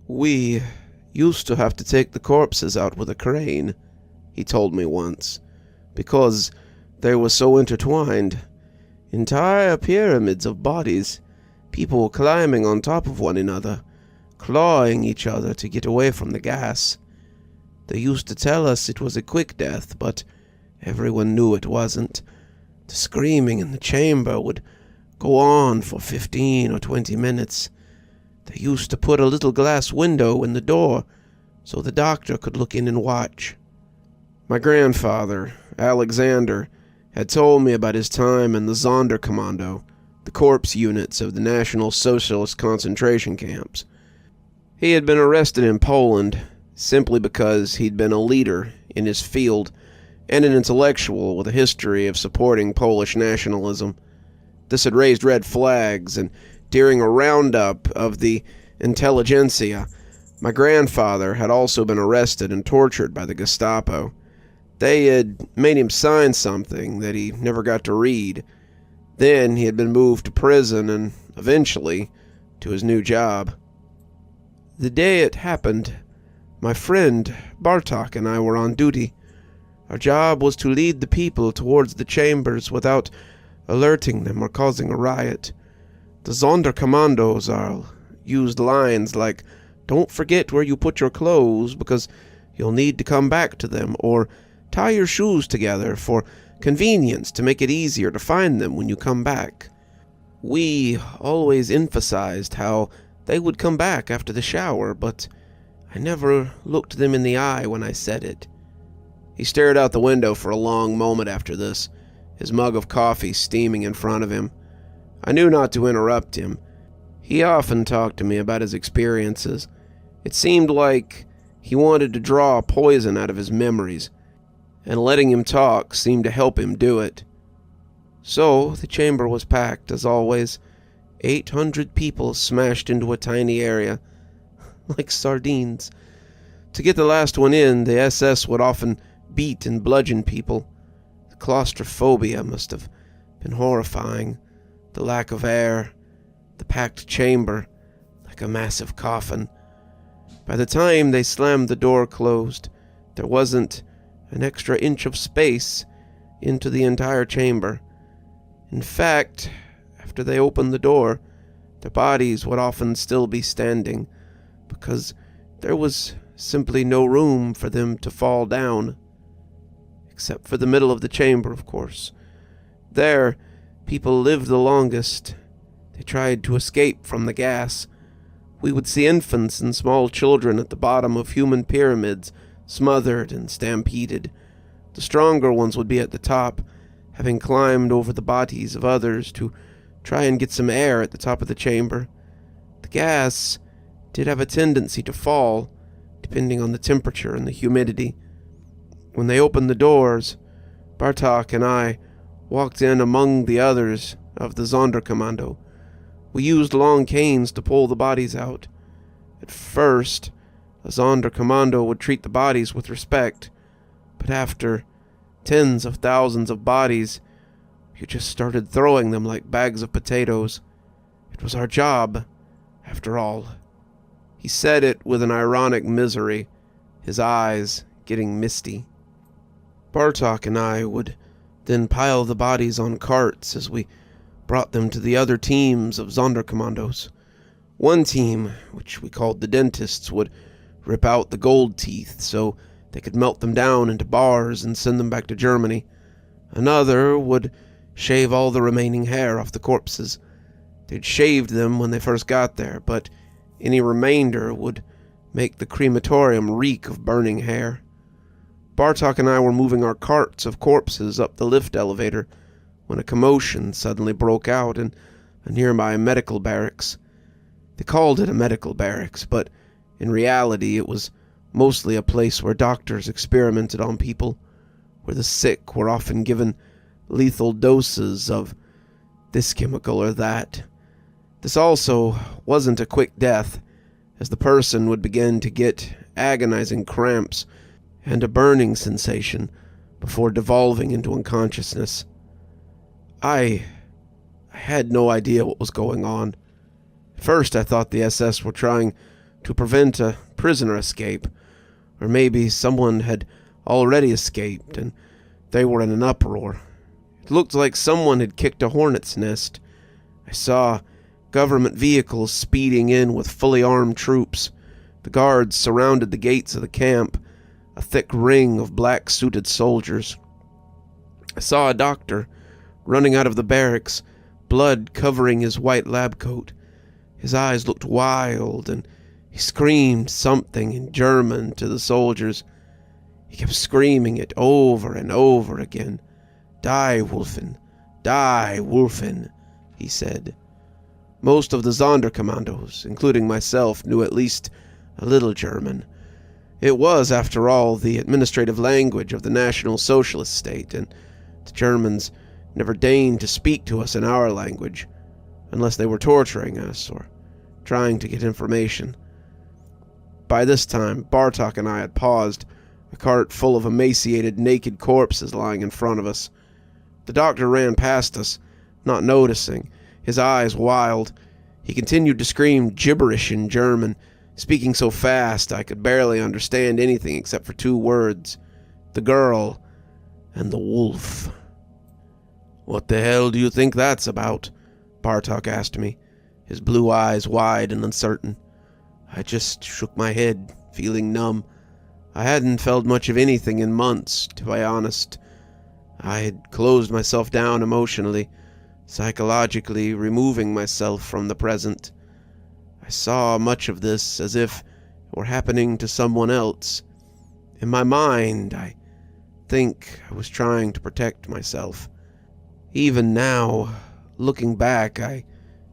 "We used to have to take the corpses out with a crane," he told me once, "because they were so intertwined. Entire pyramids of bodies, people climbing on top of one another, clawing each other to get away from the gas. They used to tell us it was a quick death, but everyone knew it wasn't. The screaming in the chamber would go on for 15 or 20 minutes. They used to put a little glass window in the door so the doctor could look in and watch." My grandfather, Alexander, had told me about his time in the Sonderkommando, the corpse units of the National Socialist concentration camps. He had been arrested in Poland simply because he'd been a leader in his field and an intellectual with a history of supporting Polish nationalism. This had raised red flags, and during a roundup of the intelligentsia, my grandfather had also been arrested and tortured by the Gestapo. They had made him sign something that he never got to read. Then he had been moved to prison and, eventually, to his new job. The day it happened, my friend Bartok and I were on duty. Our job was to lead the people towards the chambers without alerting them or causing a riot. The Sonderkommandos used lines like, "Don't forget where you put your clothes because you'll need to come back to them," or "Tie your shoes together for convenience to make it easier to find them when you come back." We always emphasized how they would come back after the shower, but I never looked them in the eye when I said it. He stared out the window for a long moment after this, his mug of coffee steaming in front of him. I knew not to interrupt him. He often talked to me about his experiences. It seemed like he wanted to draw poison out of his memories, and letting him talk seemed to help him do it. So the chamber was packed, as always. 800 people smashed into a tiny area, like sardines. To get the last one in, the SS would often beat and bludgeon people. The claustrophobia must have been horrifying. The lack of air, the packed chamber, like a massive coffin. By the time they slammed the door closed, there wasn't an extra inch of space into the entire chamber. In fact, after they opened the door, their bodies would often still be standing, because there was simply no room for them to fall down. Except for the middle of the chamber, of course. There, people lived the longest. They tried to escape from the gas. We would see infants and small children at the bottom of human pyramids, smothered and stampeded. The stronger ones would be at the top, having climbed over the bodies of others to try and get some air at the top of the chamber. The gas did have a tendency to fall, depending on the temperature and the humidity. When they opened the doors, Bartok and I walked in among the others of the Sonderkommando. We used long canes to pull the bodies out. At first, a Sonderkommando would treat the bodies with respect, but after tens of thousands of bodies, you just started throwing them like bags of potatoes. It was our job, after all. He said it with an ironic misery, his eyes getting misty. Bartok and I would then pile the bodies on carts as we brought them to the other teams of Sonderkommandos. One team, which we called the dentists, would rip out the gold teeth so they could melt them down into bars and send them back to Germany. Another would shave all the remaining hair off the corpses. They'd shaved them when they first got there, but any remainder would make the crematorium reek of burning hair. Bartok and I were moving our carts of corpses up the lift elevator when a commotion suddenly broke out in a nearby medical barracks. They called it a medical barracks, but in reality it was mostly a place where doctors experimented on people, where the sick were often given lethal doses of this chemical or that. This also wasn't a quick death, as the person would begin to get agonizing cramps and a burning sensation before devolving into unconsciousness. I had no idea what was going on. At first I thought the SS were trying to prevent a prisoner escape. Or maybe someone had already escaped and they were in an uproar. It looked like someone had kicked a hornet's nest. I saw government vehicles speeding in with fully armed troops. The guards surrounded the gates of the camp, a thick ring of black-suited soldiers. I saw a doctor running out of the barracks, blood covering his white lab coat. His eyes looked wild, and he screamed something in German to the soldiers. He kept screaming it over and over again. "Die, Wolfen! Die, Wolfen!" he said. Most of the Sonderkommandos, including myself, knew at least a little German. It was, after all, the administrative language of the National Socialist State, and the Germans never deigned to speak to us in our language, unless they were torturing us or trying to get information. By this time, Bartok and I had paused, a cart full of emaciated, naked corpses lying in front of us. The doctor ran past us, not noticing, his eyes wild. He continued to scream gibberish in German, speaking so fast I could barely understand anything except for two words: the girl and the wolf. "What the hell do you think that's about?" Bartok asked me, his blue eyes wide and uncertain. I just shook my head, feeling numb. I hadn't felt much of anything in months, to be honest. I had closed myself down emotionally, psychologically removing myself from the present. I saw much of this as if it were happening to someone else. In my mind, I think I was trying to protect myself. Even now, looking back, I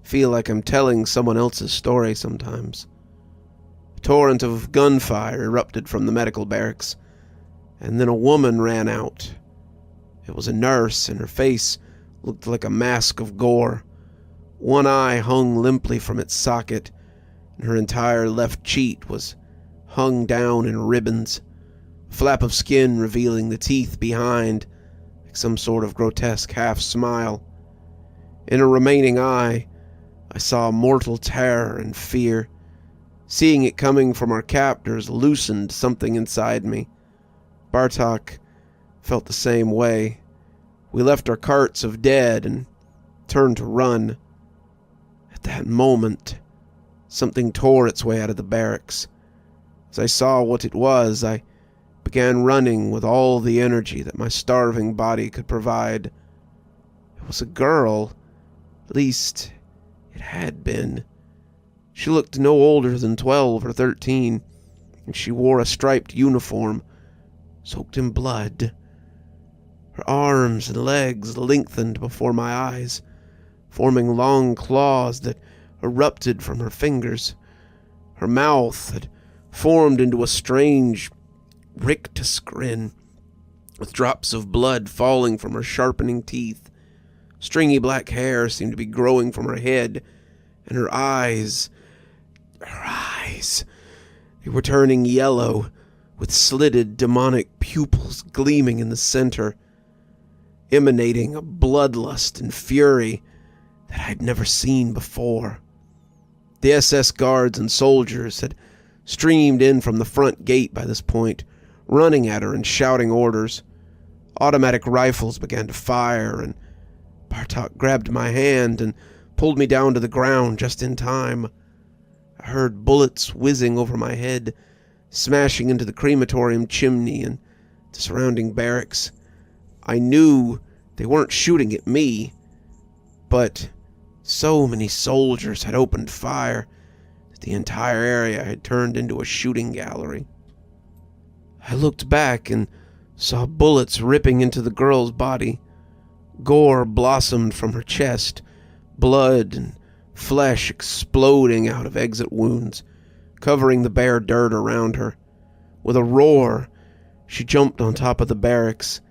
feel like I'm telling someone else's story sometimes. A torrent of gunfire erupted from the medical barracks, and then a woman ran out. It was a nurse, and her face looked like a mask of gore. One eye hung limply from its socket, and her entire left cheek was hung down in ribbons, a flap of skin revealing the teeth behind, like some sort of grotesque half-smile. In her remaining eye, I saw mortal terror and fear. Seeing it coming from our captors loosened something inside me. Bartok felt the same way. We left our carts of dead and turned to run. At that moment, something tore its way out of the barracks. As I saw what it was, I began running with all the energy that my starving body could provide. It was a girl. At least, it had been. She looked no older than 12 or 13, and she wore a striped uniform, soaked in blood. Her arms and legs lengthened before my eyes, forming long claws that erupted from her fingers. Her mouth had formed into a strange rictus grin, with drops of blood falling from her sharpening teeth. Stringy black hair seemed to be growing from her head, and her eyes, they were turning yellow, with slitted demonic pupils gleaming in the center, emanating a bloodlust and fury that I'd never seen before. The SS guards and soldiers had streamed in from the front gate by this point, running at her and shouting orders. Automatic rifles began to fire, and Bartok grabbed my hand and pulled me down to the ground just in time. I heard bullets whizzing over my head, smashing into the crematorium chimney and the surrounding barracks. I knew they weren't shooting at me, but so many soldiers had opened fire that the entire area had turned into a shooting gallery. I looked back and saw bullets ripping into the girl's body. Gore blossomed from her chest, blood and flesh exploding out of exit wounds, covering the bare dirt around her. With a roar, she jumped on top of the barracks,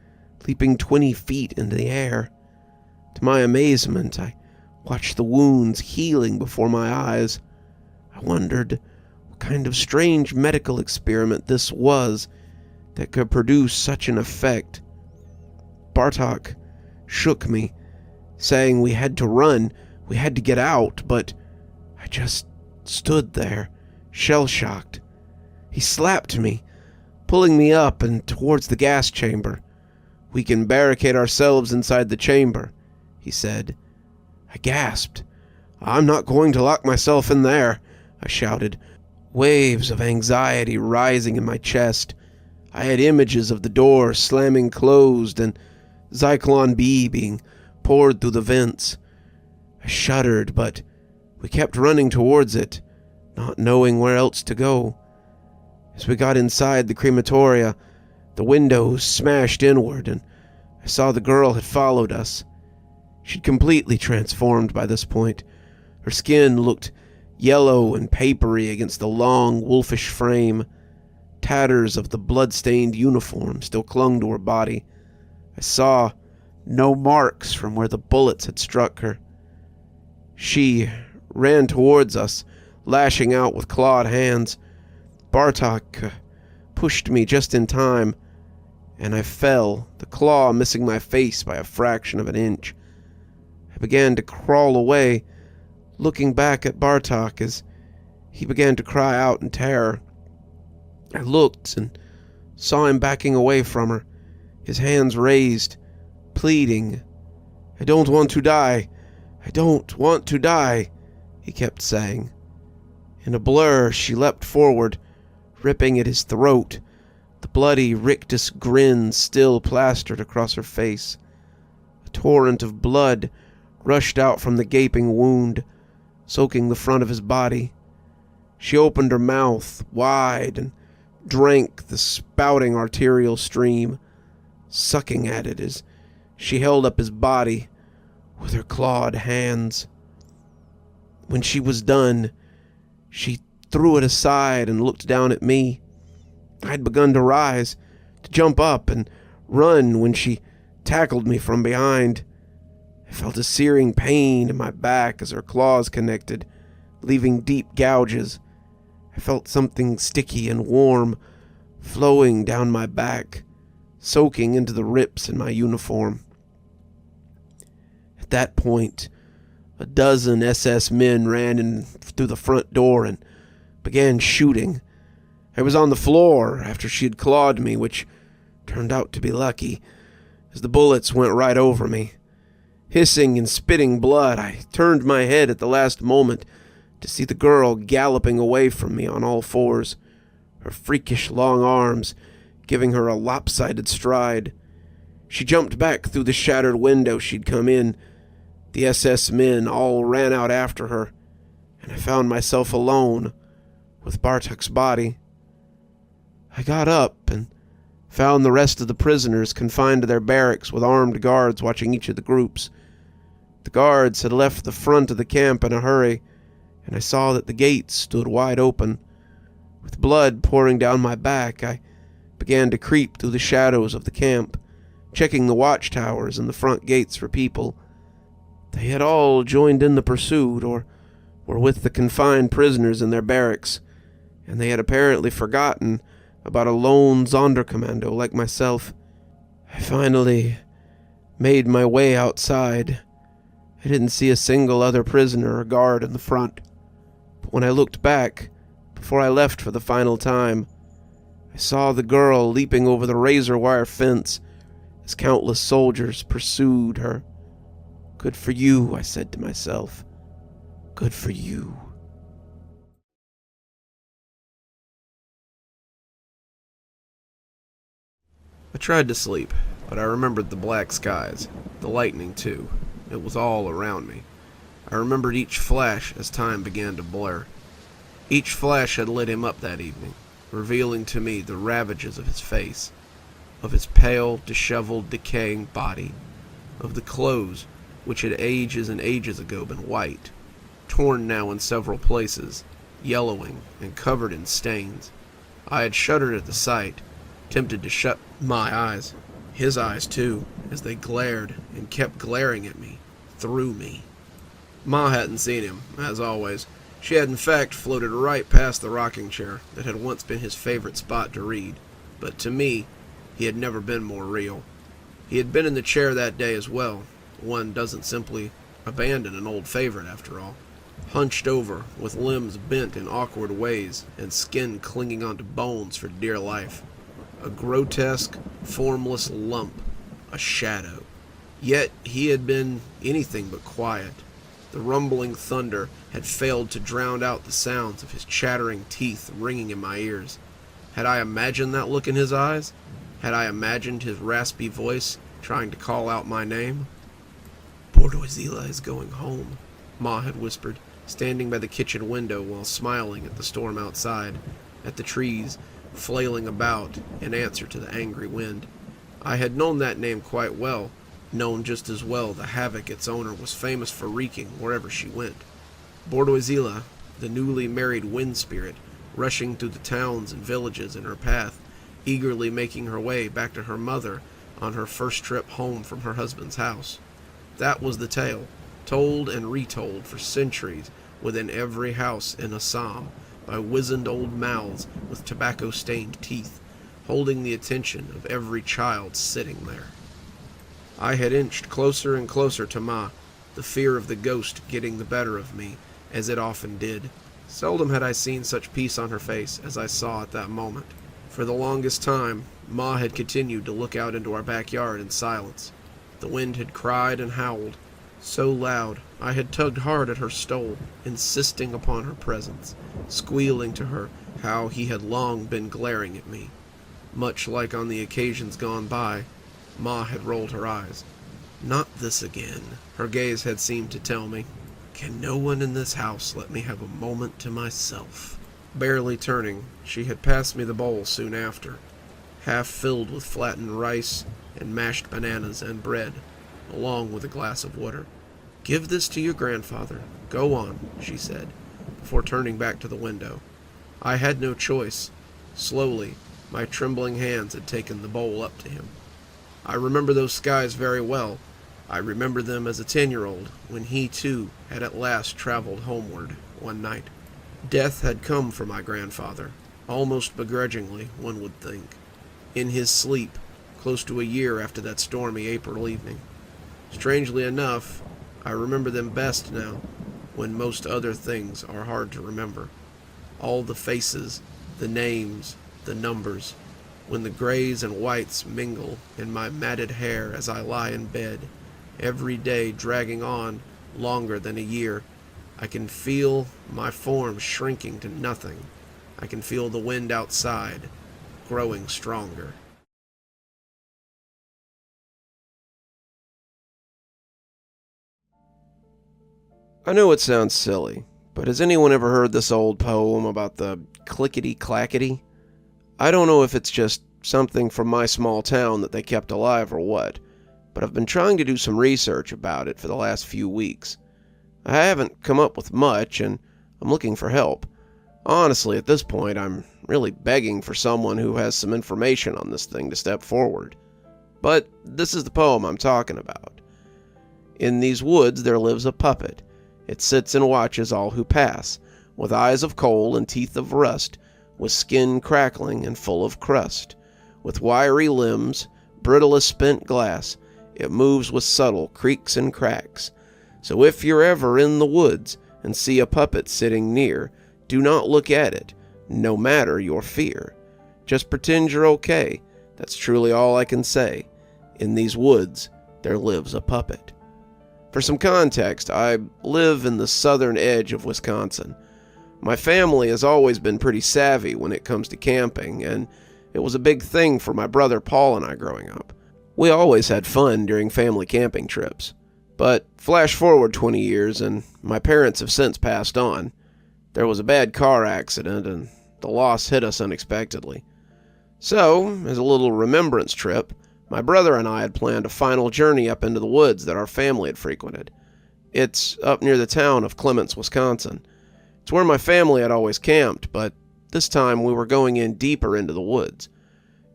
leaping 20 feet into the air. To my amazement, I watched the wounds healing before my eyes. I wondered what kind of strange medical experiment this was that could produce such an effect. Bartok shook me, saying we had to run, we had to get out, but I just stood there, shell-shocked. He slapped me, pulling me up and towards the gas chamber. "We can barricade ourselves inside the chamber," he said. I gasped. "I'm not going to lock myself in there," I shouted, waves of anxiety rising in my chest. I had images of the door slamming closed and Zyklon B being poured through the vents. I shuddered, but we kept running towards it, not knowing where else to go. As we got inside the crematoria, the windows smashed inward, and I saw the girl had followed us. She'd completely transformed by this point. Her skin looked yellow and papery against the long, wolfish frame. Tatters of the blood-stained uniform still clung to her body. I saw no marks from where the bullets had struck her. She ran towards us, lashing out with clawed hands. Bartok pushed me just in time, and I fell, the claw missing my face by a fraction of an inch. I began to crawl away, looking back at Bartok as he began to cry out in terror. I looked and saw him backing away from her, his hands raised, pleading. "I don't want to die. I don't want to die," he kept saying. In a blur, she leapt forward, ripping at his throat, the bloody rictus grin still plastered across her face. A torrent of blood rushed out from the gaping wound, soaking the front of his body. She opened her mouth wide and drank the spouting arterial stream, sucking at it as she held up his body with her clawed hands. When she was done, she threw it aside and looked down at me. I'd begun to rise, to jump up and run when she tackled me from behind. I felt a searing pain in my back as her claws connected, leaving deep gouges. I felt something sticky and warm flowing down my back, soaking into the rips in my uniform. At that point, a dozen SS men ran in through the front door and began shooting. I was on the floor after she had clawed me, which turned out to be lucky, as the bullets went right over me. Hissing and spitting blood, I turned my head at the last moment to see the girl galloping away from me on all fours, her freakish long arms giving her a lopsided stride. She jumped back through the shattered window she'd come in. The SS men all ran out after her, and I found myself alone with Bartok's body. I got up and found the rest of the prisoners confined to their barracks with armed guards watching each of the groups. The guards had left the front of the camp in a hurry, and I saw that the gates stood wide open. With blood pouring down my back, I began to creep through the shadows of the camp, checking the watchtowers and the front gates for people. They had all joined in the pursuit, or were with the confined prisoners in their barracks, and they had apparently forgotten about a lone Sonderkommando like myself. I finally made my way outside. I didn't see a single other prisoner or guard in the front, but when I looked back, before I left for the final time, I saw the girl leaping over the razor wire fence as countless soldiers pursued her. "Good for you," I said to myself. "Good for you." I tried to sleep, but I remembered the black skies, the lightning too. It was all around me. I remembered each flash as time began to blur. Each flash had lit him up that evening, revealing to me the ravages of his face, of his pale, disheveled, decaying body, of the clothes which had ages and ages ago been white, torn now in several places, yellowing and covered in stains. I had shuddered at the sight, tempted to shut my eyes, his eyes too, as they glared and kept glaring at me, through me. Ma hadn't seen him, as always. She had in fact floated right past the rocking chair that had once been his favorite spot to read, but to me, he had never been more real. He had been in the chair that day as well. One doesn't simply abandon an old favorite, after all. hunched over with limbs bent in awkward ways and skin clinging onto bones for dear life. A grotesque, formless lump, a shadow. Yet he had been anything but quiet. The rumbling thunder had failed to drown out the sounds of his chattering teeth ringing in my ears. Had I imagined that look in his eyes? Had I imagined his raspy voice trying to call out my name? "Bordoisila is going home," Ma had whispered, standing by the kitchen window while smiling at the storm outside, at the trees flailing about in answer to the angry wind. I had known that name quite well, known just as well the havoc its owner was famous for wreaking wherever she went. Bordoisila, the newly married wind spirit, rushing through the towns and villages in her path, eagerly making her way back to her mother on her first trip home from her husband's house. That was the tale, told and retold for centuries within every house in Assam by wizened old mouths with tobacco-stained teeth, holding the attention of every child sitting there. I had inched closer and closer to Ma, the fear of the ghost getting the better of me, as it often did. Seldom had I seen such peace on her face as I saw at that moment. For the longest time, Ma had continued to look out into our backyard in silence. The wind had cried and howled, so loud I had tugged hard at her stole, insisting upon her presence, squealing to her how he had long been glaring at me. Much like on the occasions gone by, Ma had rolled her eyes. "Not this again," her gaze had seemed to tell me. "Can no one in this house let me have a moment to myself?" Barely turning, she had passed me the bowl soon after, half filled with flattened rice and mashed bananas and bread, along with a glass of water. "Give this to your grandfather. Go on," she said, before turning back to the window. I had no choice. Slowly, my trembling hands had taken the bowl up to him. I remember those skies very well. I remember them as a 10-year-old, when he, too, had at last traveled homeward one night. Death had come for my grandfather, almost begrudgingly, one would think, in his sleep, close to a year after that stormy April evening. Strangely enough, I remember them best now, when most other things are hard to remember. All the faces, the names, the numbers, when the grays and whites mingle in my matted hair as I lie in bed, every day dragging on longer than a year. I can feel my form shrinking to nothing. I can feel the wind outside growing stronger. I know it sounds silly, but has anyone ever heard this old poem about the Clickity Clackity? I don't know if it's just something from my small town that they kept alive or what, but I've been trying to do some research about it for the last few weeks. I haven't come up with much, and I'm looking for help. Honestly, at this point, I'm really begging for someone who has some information on this thing to step forward. But this is the poem I'm talking about. In these woods there lives a puppet. It sits and watches all who pass, with eyes of coal and teeth of rust, with skin crackling and full of crust. With wiry limbs, brittle as spent glass, it moves with subtle creaks and cracks. So if you're ever in the woods and see a puppet sitting near, do not look at it, no matter your fear. Just pretend you're okay. That's truly all I can say. In these woods, there lives a puppet. For some context, I live in the southern edge of Wisconsin. My family has always been pretty savvy when it comes to camping, and it was a big thing for my brother Paul and I growing up. We always had fun during family camping trips. But flash forward 20 years, and my parents have since passed on. There was a bad car accident, and the loss hit us unexpectedly. So, as a little remembrance trip, my brother and I had planned a final journey up into the woods that our family had frequented. It's up near the town of Clements, Wisconsin. It's where my family had always camped, but this time we were going in deeper into the woods,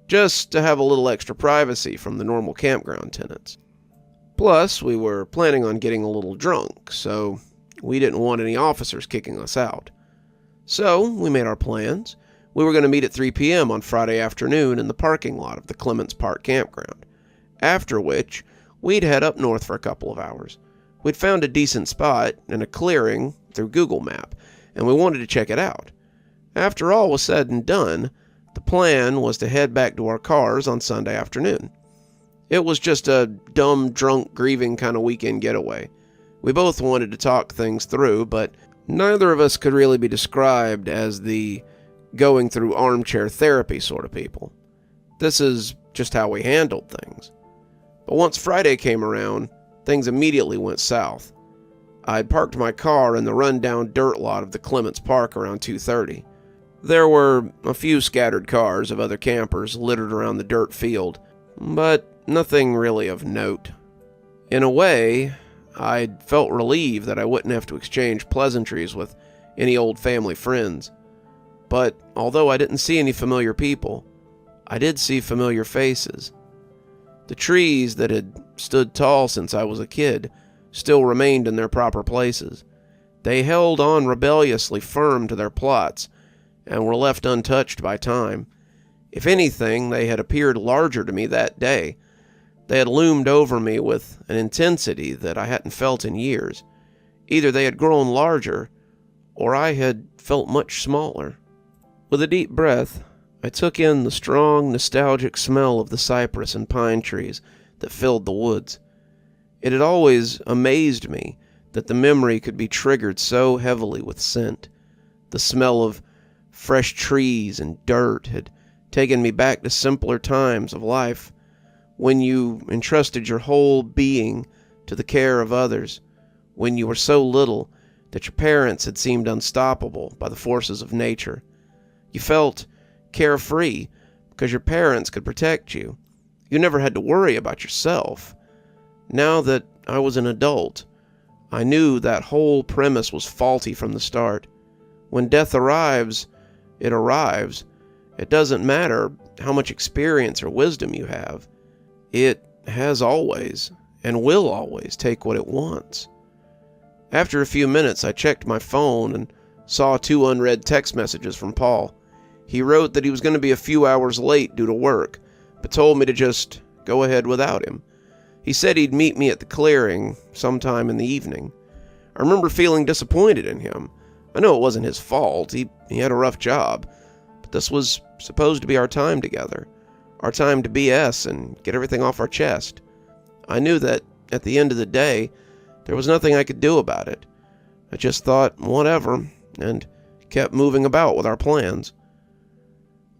just to have a little extra privacy from the normal campground tenants. Plus, we were planning on getting a little drunk, so we didn't want any officers kicking us out. So, we made our plans. We were going to meet at 3 p.m. on Friday afternoon in the parking lot of the Clements Park campground, after which we'd head up north for a couple of hours. We'd found a decent spot in a clearing through Google Map, and we wanted to check it out. After all was said and done, the plan was to head back to our cars on Sunday afternoon. It was just a dumb, drunk, grieving kind of weekend getaway. We both wanted to talk things through, but neither of us could really be described as the going through armchair therapy sort of people. This is just how we handled things. But once Friday came around, things immediately went south. I'd parked my car in the run-down dirt lot of the Clements Park around 2:30. There were a few scattered cars of other campers littered around the dirt field, but nothing really of note. In a way, I'd felt relieved that I wouldn't have to exchange pleasantries with any old family friends. But although I didn't see any familiar people, I did see familiar faces. The trees that had stood tall since I was a kid still remained in their proper places. They held on rebelliously firm to their plots and were left untouched by time. If anything, they had appeared larger to me that day. They had loomed over me with an intensity that I hadn't felt in years. Either they had grown larger, or I had felt much smaller. With a deep breath, I took in the strong, nostalgic smell of the cypress and pine trees that filled the woods. It had always amazed me that the memory could be triggered so heavily with scent. The smell of fresh trees and dirt had taken me back to simpler times of life, when you entrusted your whole being to the care of others, when you were so little that your parents had seemed unstoppable by the forces of nature. You felt carefree because your parents could protect you. You never had to worry about yourself. Now that I was an adult, I knew that whole premise was faulty from the start. When death arrives, it arrives. It doesn't matter how much experience or wisdom you have. It has always, and will always, take what it wants. After a few minutes, I checked my phone and saw 2 unread text messages from Paul. He wrote that he was going to be a few hours late due to work, but told me to just go ahead without him. He said he'd meet me at the clearing sometime in the evening. I remember feeling disappointed in him. I know it wasn't his fault. He had a rough job, but this was supposed to be our time together. Our time to BS and get everything off our chest. I knew that at the end of the day, there was nothing I could do about it. I just thought, whatever, and kept moving about with our plans.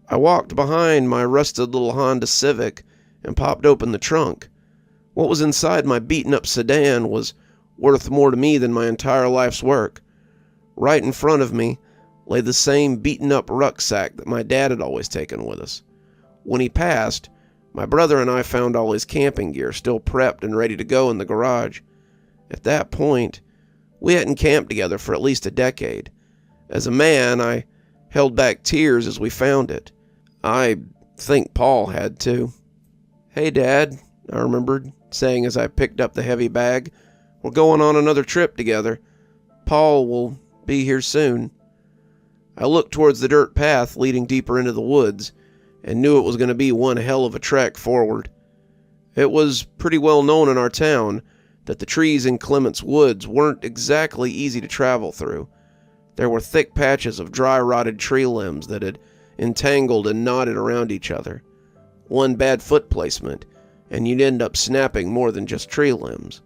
I walked behind my rusted little Honda Civic and popped open the trunk. What was inside my beaten-up sedan was worth more to me than my entire life's work. Right in front of me lay the same beaten-up rucksack that my dad had always taken with us. When he passed, my brother and I found all his camping gear still prepped and ready to go in the garage. At that point, we hadn't camped together for at least a decade. As a man, I held back tears as we found it. I think Paul had too. "Hey, Dad," I remembered saying as I picked up the heavy bag. "We're going on another trip together. Paul will be here soon." I looked towards the dirt path leading deeper into the woods and knew it was going to be one hell of a trek forward. It was pretty well known in our town that the trees in Clements Woods weren't exactly easy to travel through. There were thick patches of dry rotted tree limbs that had entangled and knotted around each other. One bad foot placement, and you'd end up snapping more than just tree limbs.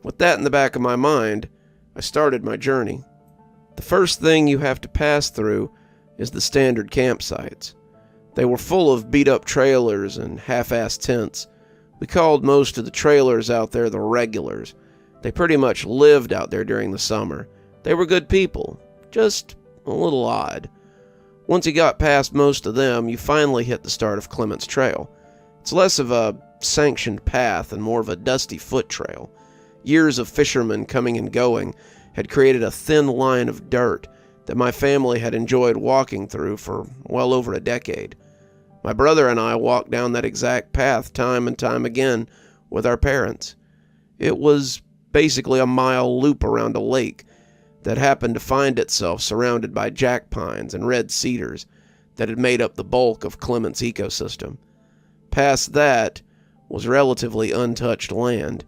With that in the back of my mind, I started my journey. The first thing you have to pass through is the standard campsites. They were full of beat-up trailers and half-assed tents. We called most of the trailers out there the regulars. They pretty much lived out there during the summer. They were good people, just a little odd. Once you got past most of them, you finally hit the start of Clements Trail. It's less of a sanctioned path and more of a dusty foot trail. Years of fishermen coming and going had created a thin line of dirt that my family had enjoyed walking through for well over a decade. My brother and I walked down that exact path time and time again with our parents. It was basically a mile loop around a lake that happened to find itself surrounded by jack pines and red cedars that had made up the bulk of Clements' ecosystem. Past that was relatively untouched land.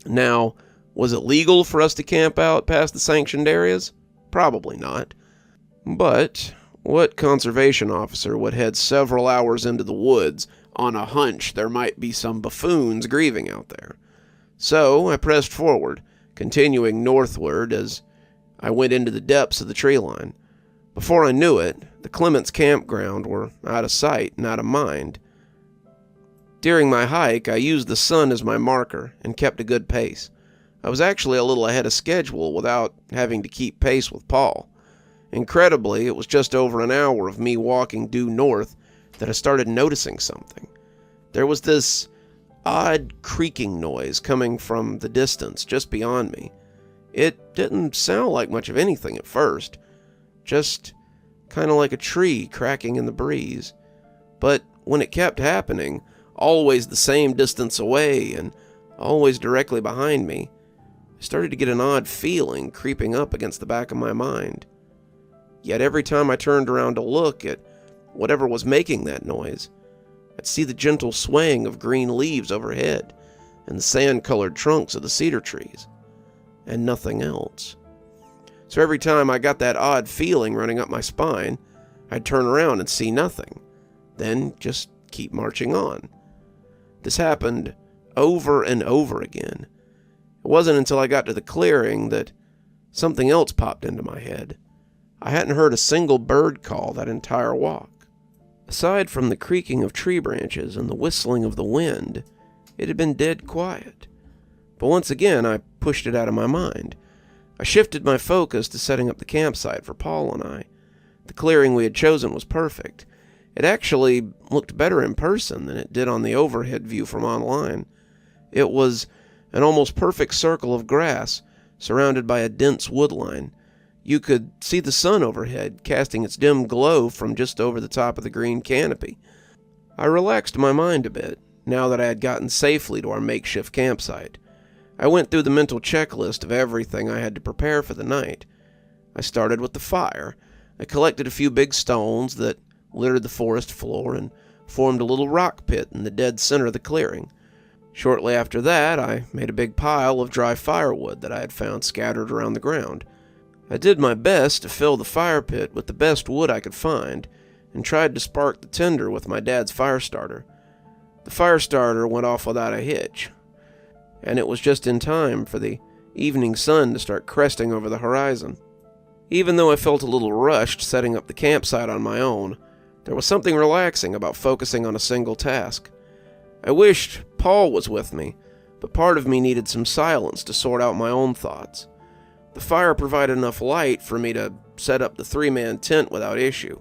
Now, Was it legal for us to camp out past the sanctioned areas? Probably not. But what conservation officer would head several hours into the woods on a hunch there might be some buffoons grieving out there? So I pressed forward, continuing northward as I went into the depths of the tree line. Before I knew it, the Clements campground were out of sight and out of mind. During my hike, I used the sun as my marker and kept a good pace. I was actually a little ahead of schedule without having to keep pace with Paul. Incredibly, it was just over an hour of me walking due north that I started noticing something. There was this odd creaking noise coming from the distance just beyond me. It didn't sound like much of anything at first, just kind of like a tree cracking in the breeze. But when it kept happening, always the same distance away and always directly behind me, I started to get an odd feeling creeping up against the back of my mind. Yet every time I turned around to look at whatever was making that noise, I'd see the gentle swaying of green leaves overhead and the sand-colored trunks of the cedar trees, and nothing else. So every time I got that odd feeling running up my spine, I'd turn around and see nothing, then just keep marching on. This happened over and over again. It wasn't until I got to the clearing that something else popped into my head. I hadn't heard a single bird call that entire walk. Aside from the creaking of tree branches and the whistling of the wind, it had been dead quiet. But once again, I pushed it out of my mind. I shifted my focus to setting up the campsite for Paul and I. The clearing we had chosen was perfect. It actually looked better in person than it did on the overhead view from online. It was an almost perfect circle of grass, surrounded by a dense woodline. You could see the sun overhead, casting its dim glow from just over the top of the green canopy. I relaxed my mind a bit, now that I had gotten safely to our makeshift campsite. I went through the mental checklist of everything I had to prepare for the night. I started with the fire. I collected a few big stones that littered the forest floor and formed a little rock pit in the dead center of the clearing. Shortly after that, I made a big pile of dry firewood that I had found scattered around the ground. I did my best to fill the fire pit with the best wood I could find, and tried to spark the tinder with my dad's fire starter. The fire starter went off without a hitch, and it was just in time for the evening sun to start cresting over the horizon. Even though I felt a little rushed setting up the campsite on my own, there was something relaxing about focusing on a single task. I wished Paul was with me, but part of me needed some silence to sort out my own thoughts. The fire provided enough light for me to set up the three-man tent without issue.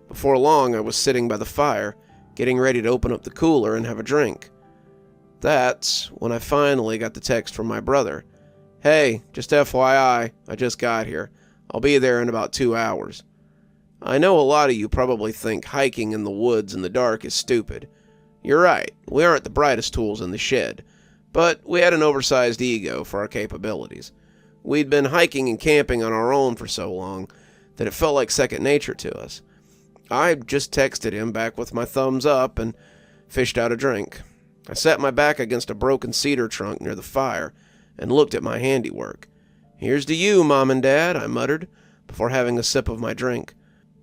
Before long, I was sitting by the fire, getting ready to open up the cooler and have a drink. That's when I finally got the text from my brother. "Hey, just FYI, I just got here. I'll be there in about 2 hours." I know a lot of you probably think hiking in the woods in the dark is stupid. You're right, we aren't the brightest tools in the shed, but we had an oversized ego for our capabilities. We'd been hiking and camping on our own for so long that it felt like second nature to us. I just texted him back with my thumbs up and fished out a drink. I sat my back against a broken cedar trunk near the fire and looked at my handiwork. "Here's to you, Mom and Dad," I muttered, before having a sip of my drink.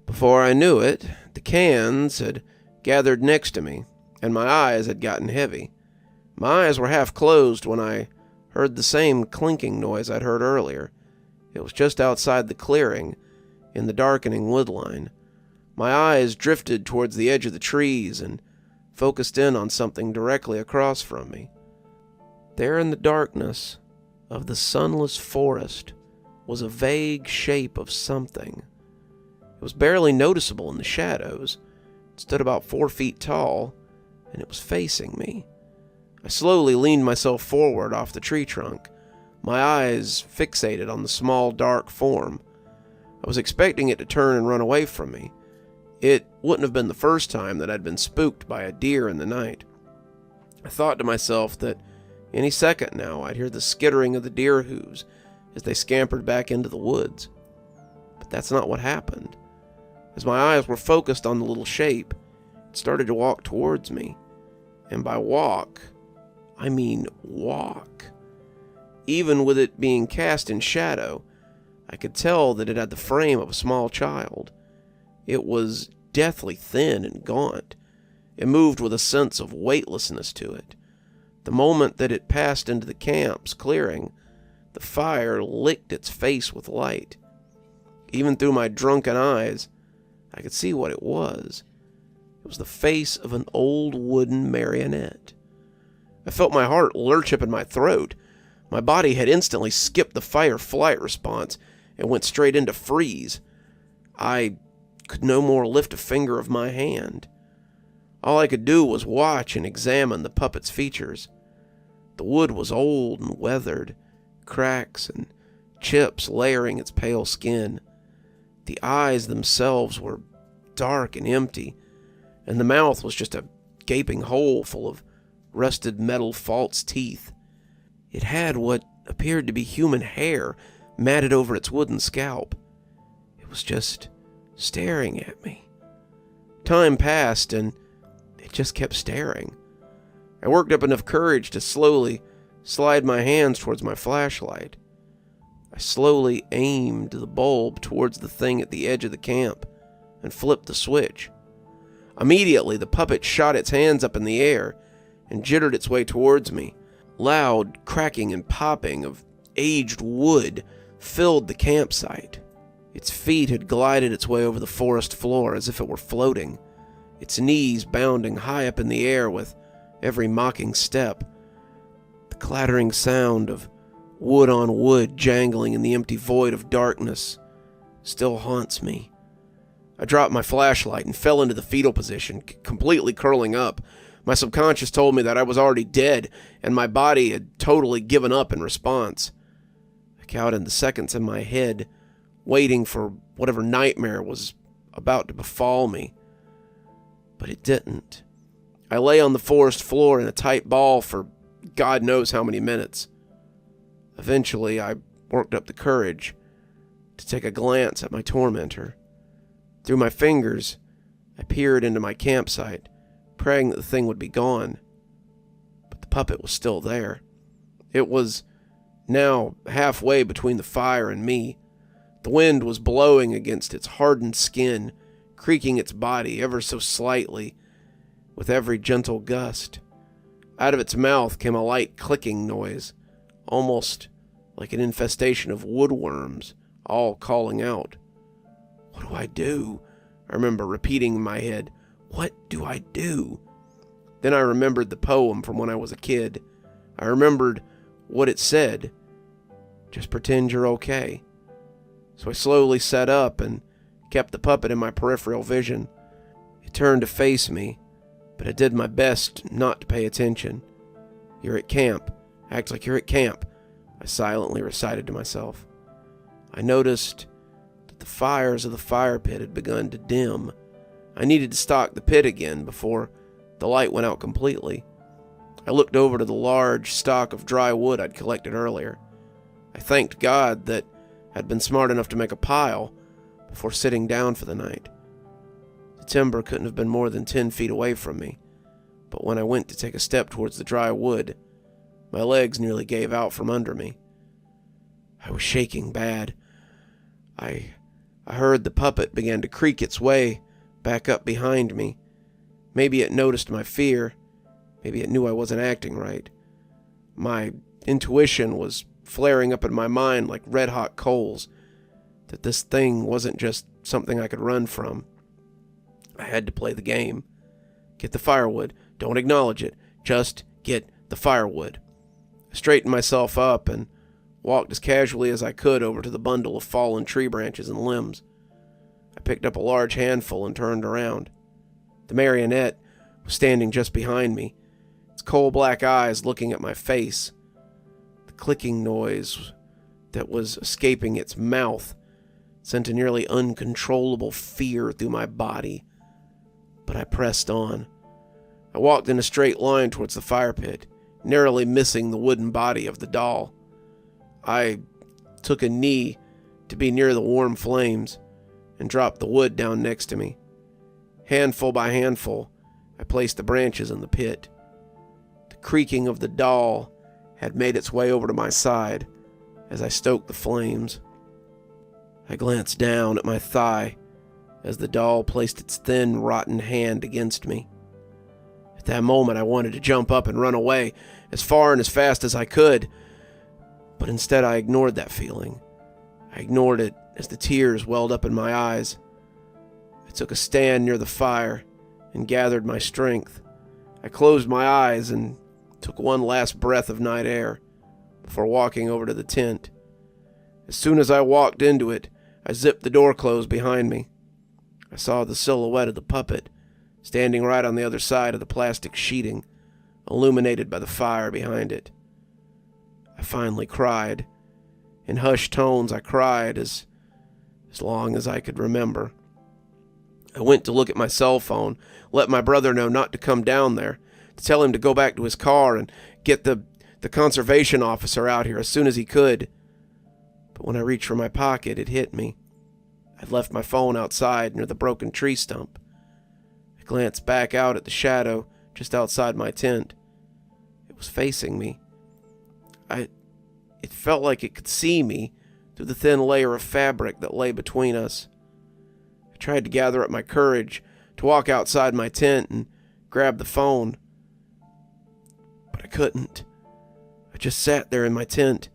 Before I knew it, the cans had gathered next to me, and my eyes had gotten heavy. My eyes were half closed when I heard the same clinking noise I'd heard earlier. It was just outside the clearing, in the darkening woodline. My eyes drifted towards the edge of the trees and focused in on something directly across from me. There in the darkness of the sunless forest was a vague shape of something. It was barely noticeable in the shadows. It stood about 4 feet tall, and it was facing me. I slowly leaned myself forward off the tree trunk, my eyes fixated on the small, dark form. I was expecting it to turn and run away from me. It wouldn't have been the first time that I'd been spooked by a deer in the night. I thought to myself that any second now I'd hear the skittering of the deer hooves as they scampered back into the woods. But that's not what happened. As my eyes were focused on the little shape, it started to walk towards me. And by walk, I mean walk. Even with it being cast in shadow, I could tell that it had the frame of a small child. It was deathly thin and gaunt. It moved with a sense of weightlessness to it. The moment that it passed into the camp's clearing, the fire licked its face with light. Even through my drunken eyes, I could see what it was. It was the face of an old wooden marionette. I felt my heart lurch up in my throat. My body had instantly skipped the fight-or-flight response and went straight into freeze. I could no more lift a finger of my hand. All I could do was watch and examine the puppet's features. The wood was old and weathered, cracks and chips layering its pale skin. The eyes themselves were dark and empty, and the mouth was just a gaping hole full of rusted metal false teeth. It had what appeared to be human hair matted over its wooden scalp. It was just staring at me. Time passed, and it just kept staring. I worked up enough courage to slowly slide my hands towards my flashlight. I slowly aimed the bulb towards the thing at the edge of the camp and flipped the switch. Immediately, the puppet shot its hands up in the air and jittered its way towards me. Loud cracking and popping of aged wood filled the campsite. Its feet had glided its way over the forest floor as if it were floating, its knees bounding high up in the air with every mocking step. The clattering sound of wood on wood jangling in the empty void of darkness still haunts me. I dropped my flashlight and fell into the fetal position, completely curling up. My subconscious told me that I was already dead, and my body had totally given up in response. I counted the seconds in my head, waiting for whatever nightmare was about to befall me. But it didn't. I lay on the forest floor in a tight ball for God knows how many minutes. Eventually, I worked up the courage to take a glance at my tormentor. Through my fingers, I peered into my campsite, praying that the thing would be gone. But the puppet was still there. It was now halfway between the fire and me. The wind was blowing against its hardened skin, creaking its body ever so slightly with every gentle gust. Out of its mouth came a light clicking noise, almost like an infestation of woodworms, all calling out. What do I do? I remember repeating in my head, what do I do? Then I remembered the poem from when I was a kid. I remembered what it said. Just pretend you're okay. So I slowly sat up and kept the puppet in my peripheral vision. It turned to face me, but I did my best not to pay attention. You're at camp. Act like you're at camp, I silently recited to myself. I noticed that the fires of the fire pit had begun to dim. I needed to stock the pit again before the light went out completely. I looked over to the large stock of dry wood I'd collected earlier. I thanked God that I'd been smart enough to make a pile before sitting down for the night. The timber couldn't have been more than 10 feet away from me, but when I went to take a step towards the dry wood, my legs nearly gave out from under me. I was shaking bad. I heard the puppet begin to creak its way back up behind me. Maybe it noticed my fear. Maybe it knew I wasn't acting right. My intuition was flaring up in my mind like red-hot coals, that this thing wasn't just something I could run from. I had to play the game. Get the firewood. Don't acknowledge it. Just get the firewood. I straightened myself up and walked as casually as I could over to the bundle of fallen tree branches and limbs. I picked up a large handful and turned around. The marionette was standing just behind me, its coal-black eyes looking at my face. The clicking noise that was escaping its mouth sent a nearly uncontrollable fear through my body. But I pressed on. I walked in a straight line towards the fire pit, narrowly missing the wooden body of the doll. I took a knee to be near the warm flames and dropped the wood down next to me. Handful by handful, I placed the branches in the pit. The creaking of the doll had made its way over to my side as I stoked the flames. I glanced down at my thigh as the doll placed its thin, rotten hand against me. At that moment, I wanted to jump up and run away as far and as fast as I could, but instead I ignored that feeling. I ignored it as the tears welled up in my eyes. I took a stand near the fire and gathered my strength. I closed my eyes and took one last breath of night air before walking over to the tent. As soon as I walked into it, I zipped the door closed behind me. I saw the silhouette of the puppet standing right on the other side of the plastic sheeting, illuminated by the fire behind it. I finally cried. In hushed tones, I cried as long as I could remember. I went to look at my cell phone, let my brother know not to come down there, to tell him to go back to his car and get the conservation officer out here as soon as he could. But when I reached for my pocket, it hit me. I'd left my phone outside near the broken tree stump. I glanced back out at the shadow just outside my tent. It was facing me. It felt like it could see me through the thin layer of fabric that lay between us. I tried to gather up my courage to walk outside my tent and grab the phone, but I couldn't. I just sat there in my tent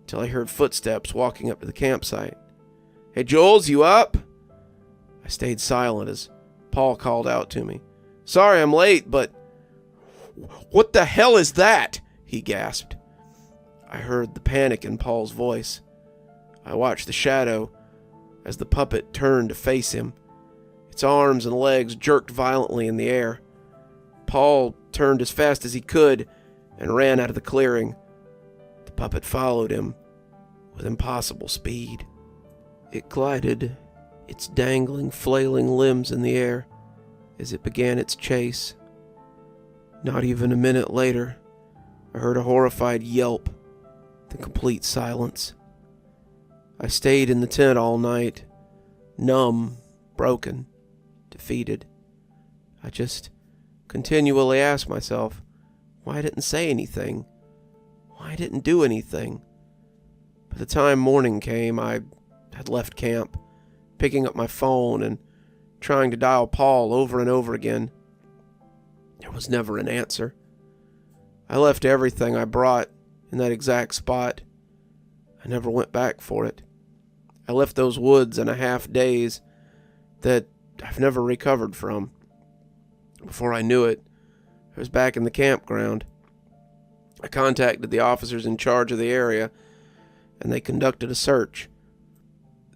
until I heard footsteps walking up to the campsite. "Hey, Jules, you up?" I stayed silent as Paul called out to me. "Sorry I'm late, but..." "What the hell is that?" he gasped. I heard the panic in Paul's voice. I watched the shadow as the puppet turned to face him. Its arms and legs jerked violently in the air. Paul turned as fast as he could and ran out of the clearing. The puppet followed him with impossible speed. It glided, its dangling, flailing limbs in the air as it began its chase. Not even a minute later, I heard a horrified yelp, then complete silence. I stayed in the tent all night, numb, broken, defeated. I just continually asked myself why I didn't say anything, why I didn't do anything. By the time morning came, I had left camp, picking up my phone and trying to dial Paul over and over again. There was never an answer. I left everything I brought in that exact spot. I never went back for it. I left those woods in a half daze that I've never recovered from. Before I knew it, I was back in the campground. I contacted the officers in charge of the area, and they conducted a search.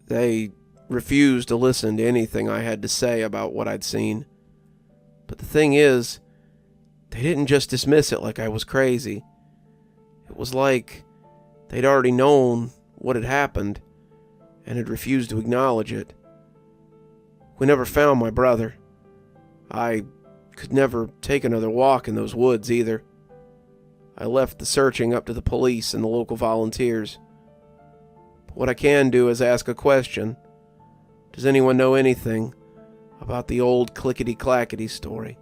They refused to listen to anything I had to say about what I'd seen. But the thing is, they didn't just dismiss it like I was crazy. It was like they'd already known what had happened and had refused to acknowledge it. We never found my brother. I could never take another walk in those woods either. I left the searching up to the police and the local volunteers. But what I can do is ask a question. Does anyone know anything about the old Clickity Clackity story?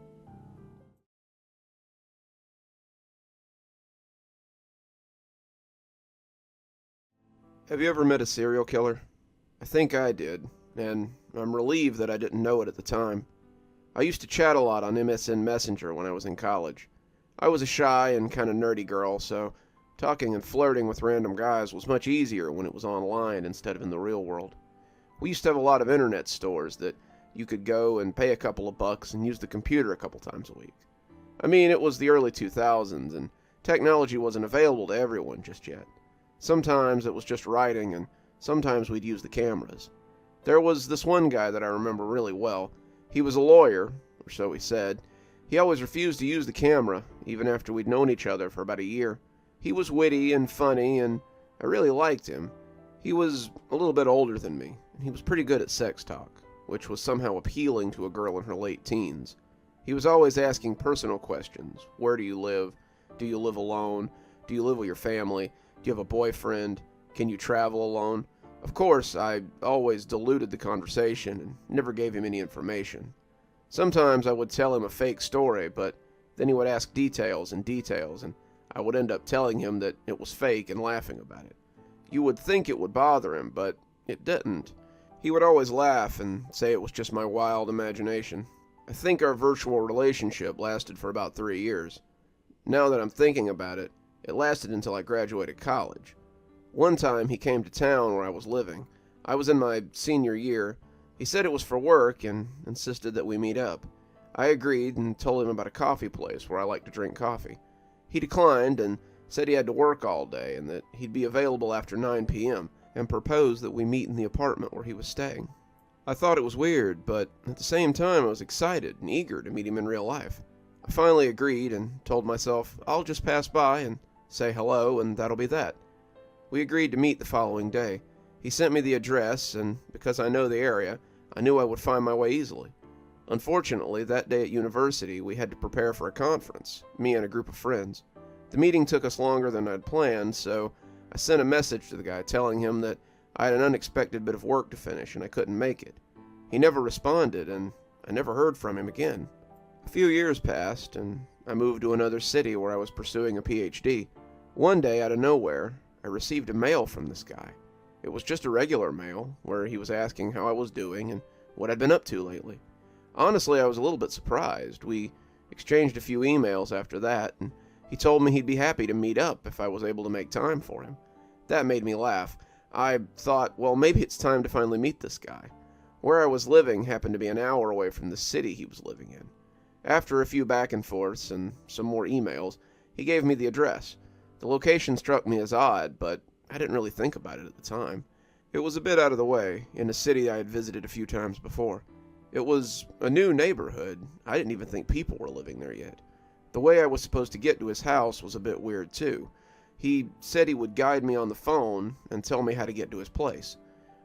Have you ever met a serial killer? I think I did, and I'm relieved that I didn't know it at the time. I used to chat a lot on MSN Messenger when I was in college. I was a shy and kind of nerdy girl, so talking and flirting with random guys was much easier when it was online instead of in the real world. We used to have a lot of internet stores that you could go and pay a couple of bucks and use the computer a couple times a week. I mean, it was the early 2000s, and technology wasn't available to everyone just yet. Sometimes it was just writing, and sometimes we'd use the cameras. There was this one guy that I remember really well. He was a lawyer, or so he said. He always refused to use the camera, even after we'd known each other for about a year. He was witty and funny, and I really liked him. He was a little bit older than me, and he was pretty good at sex talk, which was somehow appealing to a girl in her late teens. He was always asking personal questions. Where do you live? Do you live alone? Do you live with your family? Do you have a boyfriend? Can you travel alone? Of course, I always diluted the conversation and never gave him any information. Sometimes I would tell him a fake story, but then he would ask details and I would end up telling him that it was fake and laughing about it. You would think it would bother him, but it didn't. He would always laugh and say it was just my wild imagination. I think our virtual relationship lasted for about 3 years. Now that I'm thinking about it, it lasted until I graduated college. One time he came to town where I was living. I was in my senior year. He said it was for work and insisted that we meet up. I agreed and told him about a coffee place where I like to drink coffee. He declined and said he had to work all day and that he'd be available after 9 p.m. and proposed that we meet in the apartment where he was staying. I thought it was weird, but at the same time I was excited and eager to meet him in real life. I finally agreed and told myself I'll just pass by and say hello and that'll be that. We agreed to meet the following day. He sent me the address, and because I know the area, I knew I would find my way easily. Unfortunately, that day at university, we had to prepare for a conference, me and a group of friends. The meeting took us longer than I'd planned, so I sent a message to the guy telling him that I had an unexpected bit of work to finish and I couldn't make it. He never responded, and I never heard from him again. A few years passed, and I moved to another city where I was pursuing a PhD. One day, out of nowhere, I received a mail from this guy. It was just a regular mail, where he was asking how I was doing and what I'd been up to lately. Honestly, I was a little bit surprised. We exchanged a few emails after that, and he told me he'd be happy to meet up if I was able to make time for him. That made me laugh. I thought, well, maybe it's time to finally meet this guy. Where I was living happened to be an hour away from the city he was living in. After a few back and forths and some more emails, he gave me the address. The location struck me as odd, but I didn't really think about it at the time. It was a bit out of the way, in a city I had visited a few times before. It was a new neighborhood. I didn't even think people were living there yet. The way I was supposed to get to his house was a bit weird too. He said he would guide me on the phone and tell me how to get to his place.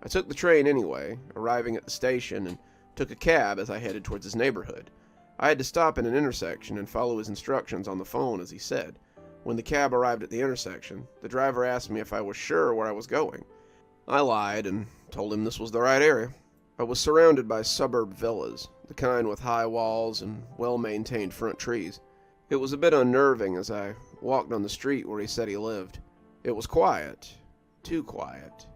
I took the train anyway, arriving at the station, and took a cab as I headed towards his neighborhood. I had to stop at an intersection and follow his instructions on the phone as he said. When the cab arrived at the intersection, the driver asked me if I was sure where I was going. I lied and told him this was the right area. I was surrounded by suburb villas, the kind with high walls and well-maintained front trees. It was a bit unnerving as I walked on the street where he said he lived. It was quiet. Too quiet.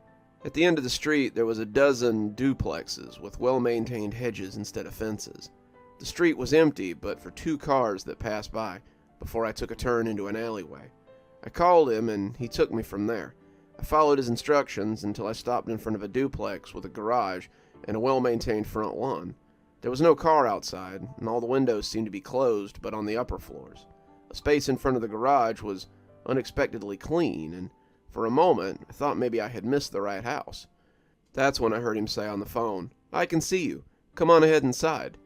At the end of the street there was a dozen duplexes with well-maintained hedges instead of fences. The street was empty but for 2 cars that passed by before I took a turn into an alleyway. I called him and he took me from there. I followed his instructions until I stopped in front of a duplex with a garage and a well-maintained front lawn. There was no car outside, and all the windows seemed to be closed but on the upper floors. The space in front of the garage was unexpectedly clean, and for a moment I thought maybe I had missed the right house. That's when I heard him say on the phone, "I can see you. Come on ahead inside."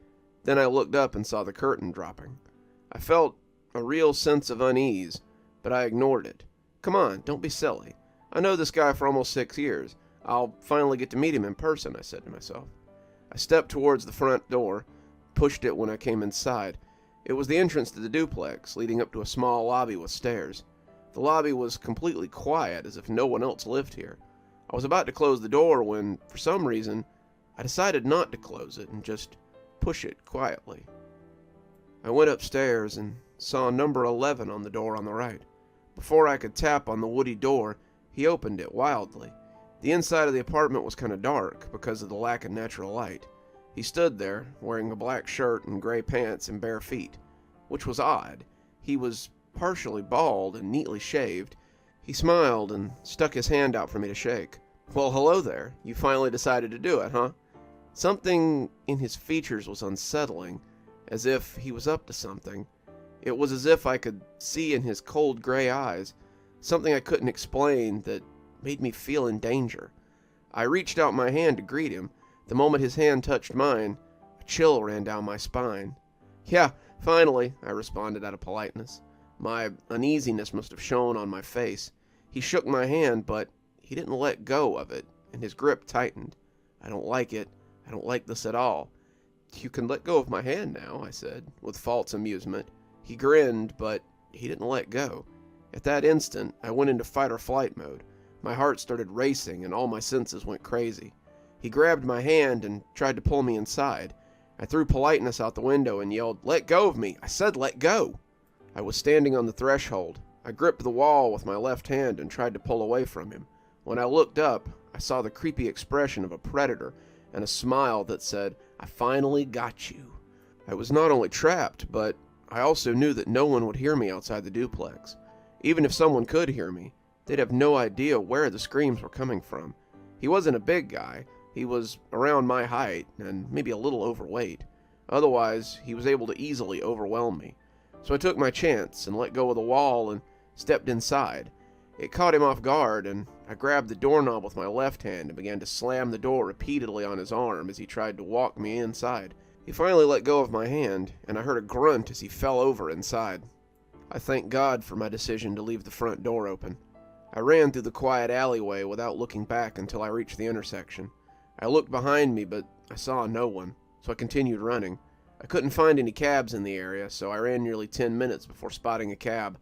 Then I looked up and saw the curtain dropping. I felt a real sense of unease, but I ignored it. "Come on, don't be silly. I know this guy for almost 6 years. I'll finally get to meet him in person," I said to myself. I stepped towards the front door, pushed it when I came inside. It was the entrance to the duplex, leading up to a small lobby with stairs. The lobby was completely quiet, as if no one else lived here. I was about to close the door when, for some reason, I decided not to close it and just push it quietly. I went upstairs and saw number 11 on the door on the right. Before I could tap on the woody door, he opened it wildly. The inside of the apartment was kind of dark because of the lack of natural light. He stood there, wearing a black shirt and gray pants and bare feet, which was odd. He was partially bald and neatly shaved. He smiled and stuck his hand out for me to shake. "Well, hello there. You finally decided to do it, huh?" Something in his features was unsettling, as if he was up to something. It was as if I could see in his cold gray eyes something I couldn't explain that made me feel in danger. I reached out my hand to greet him. The moment his hand touched mine, a chill ran down my spine. "Yeah, finally," I responded out of politeness. My uneasiness must have shown on my face. He shook my hand, but he didn't let go of it, and his grip tightened. "I don't like it. I don't like this at all." "You can let go of my hand now," I said, with false amusement. He grinned, but he didn't let go. At that instant, I went into fight-or-flight mode. My heart started racing, and all my senses went crazy. He grabbed my hand and tried to pull me inside. I threw politeness out the window and yelled, "Let go of me! I said let go!" I was standing on the threshold. I gripped the wall with my left hand and tried to pull away from him. When I looked up, I saw the creepy expression of a predator and a smile that said, "I finally got you." I was not only trapped, but I also knew that no one would hear me outside the duplex. Even if someone could hear me, they'd have no idea where the screams were coming from. He wasn't a big guy. He was around my height and maybe a little overweight. Otherwise, he was able to easily overwhelm me. So I took my chance and let go of the wall and stepped inside. It caught him off guard, and I grabbed the doorknob with my left hand and began to slam the door repeatedly on his arm as he tried to walk me inside. He finally let go of my hand, and I heard a grunt as he fell over inside. I thanked God for my decision to leave the front door open. I ran through the quiet alleyway without looking back until I reached the intersection. I looked behind me, but I saw no one, so I continued running. I couldn't find any cabs in the area, so I ran nearly 10 minutes before spotting a cab.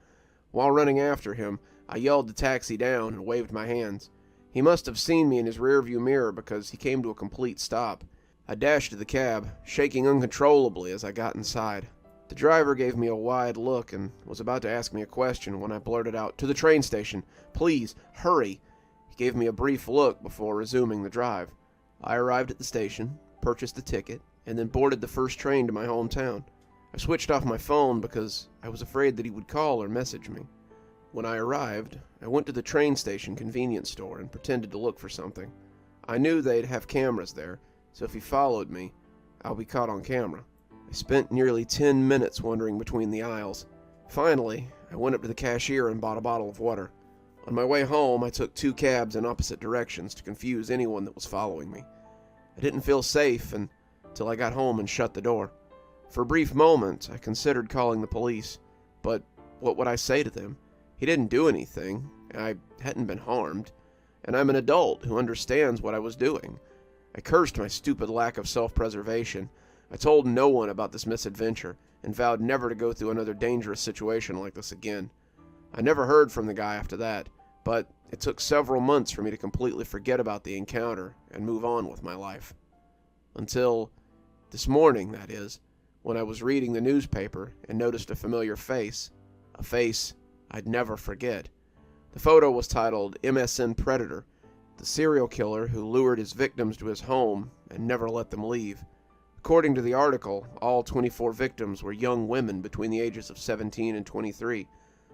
While running after him, I yelled the taxi down and waved my hands. He must have seen me in his rearview mirror because he came to a complete stop. I dashed to the cab, shaking uncontrollably as I got inside. The driver gave me a wide look and was about to ask me a question when I blurted out, "To the train station. Please, hurry." He gave me a brief look before resuming the drive. I arrived at the station, purchased the ticket, and then boarded the first train to my hometown. I switched off my phone because I was afraid that he would call or message me. When I arrived, I went to the train station convenience store and pretended to look for something. I knew they'd have cameras there, so if he followed me, I'll be caught on camera. I spent nearly 10 minutes wandering between the aisles. Finally, I went up to the cashier and bought a bottle of water. On my way home, I took 2 cabs in opposite directions to confuse anyone that was following me. I didn't feel safe until I got home and shut the door. For a brief moment, I considered calling the police, but what would I say to them? He didn't do anything, I hadn't been harmed, and I'm an adult who understands what I was doing. I cursed my stupid lack of self-preservation. I told no one about this misadventure and vowed never to go through another dangerous situation like this again. I never heard from the guy after that, but it took several months for me to completely forget about the encounter and move on with my life. Until this morning, that is, when I was reading the newspaper and noticed a familiar face, a face I'd never forget. The photo was titled MSN Predator, the serial killer who lured his victims to his home and never let them leave. According to the article, all 24 victims were young women between the ages of 17 and 23,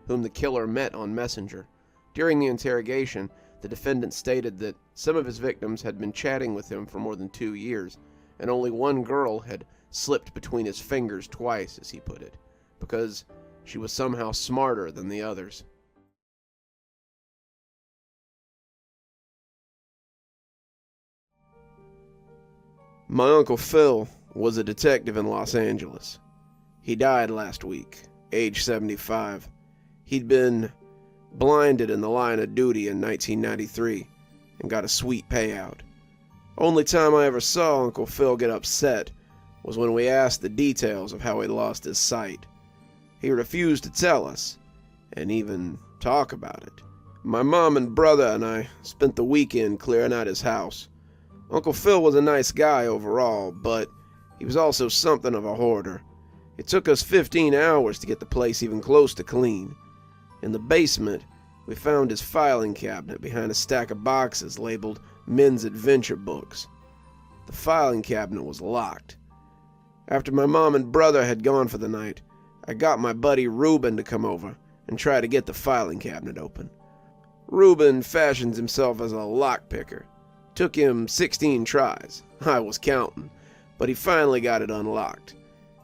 whom the killer met on Messenger. During the interrogation, the defendant stated that some of his victims had been chatting with him for more than 2 years, and only one girl had slipped between his fingers twice, as he put it, because she was somehow smarter than the others. My Uncle Phil was a detective in Los Angeles. He died last week, age 75. He'd been blinded in the line of duty in 1993 and got a sweet payout. Only time I ever saw Uncle Phil get upset was when we asked the details of how he lost his sight. He refused to tell us, and even talk about it. My mom and brother and I spent the weekend clearing out his house. Uncle Phil was a nice guy overall, but he was also something of a hoarder. It took us 15 hours to get the place even close to clean. In the basement, we found his filing cabinet behind a stack of boxes labeled Men's Adventure Books. The filing cabinet was locked. After my mom and brother had gone for the night, I got my buddy Reuben to come over and try to get the filing cabinet open. Reuben fashions himself as a lockpicker. Took him 16 tries. I was counting, but he finally got it unlocked.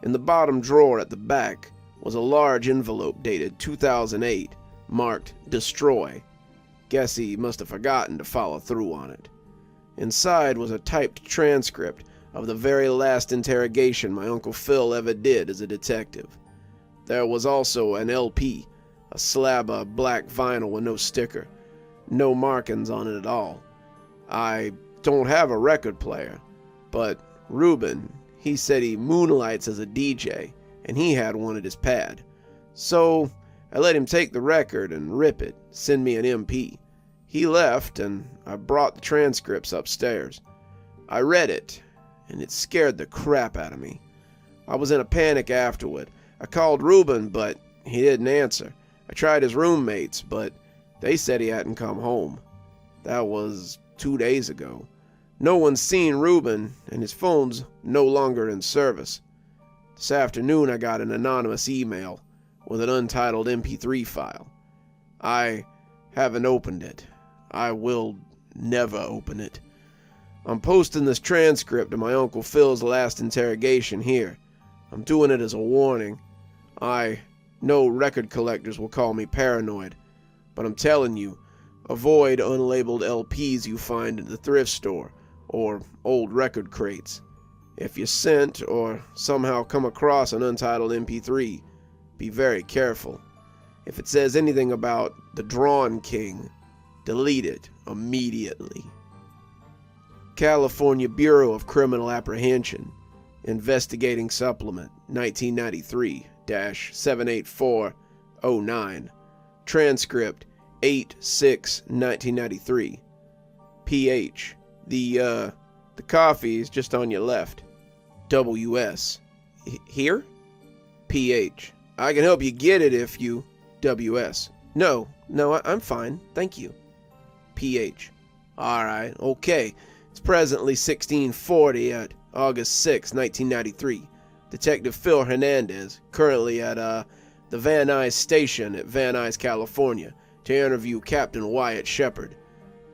In the bottom drawer at the back was a large envelope dated 2008, marked Destroy. Guess he must have forgotten to follow through on it. Inside was a typed transcript of the very last interrogation my Uncle Phil ever did as a detective. There was also an LP, a slab of black vinyl with no sticker, no markings on it at all. I don't have a record player, but Reuben, he said he moonlights as a DJ, and he had one at his pad. So I let him take the record and rip it, send me an MP. He left, and I brought the transcripts upstairs. I read it, and it scared the crap out of me. I was in a panic afterward. I called Reuben, but he didn't answer. I tried his roommates, but they said he hadn't come home. That was 2 days ago. No one's seen Reuben, and his phone's no longer in service. This afternoon I got an anonymous email with an untitled MP3 file. I haven't opened it. I will never open it. I'm posting this transcript of my Uncle Phil's last interrogation here. I'm doing it as a warning. I know record collectors will call me paranoid, but I'm telling you, avoid unlabeled LPs you find at the thrift store or old record crates. If you sent or somehow come across an untitled MP3, be very careful. If it says anything about the Drawn King, delete it immediately. California Bureau of Criminal Apprehension, Investigating Supplement, 1993-78409, Transcript 8/6/1993. PH. The coffee is just on your left. WS. Here? PH. I can help you get it if you... WS. No, I'm fine, thank you. PH. Alright, okay. It's presently 1640 at August 6, 1993. Detective Phil Hernandez, currently at the Van Nuys Station at Van Nuys, California, to interview Captain Wyatt Shepard.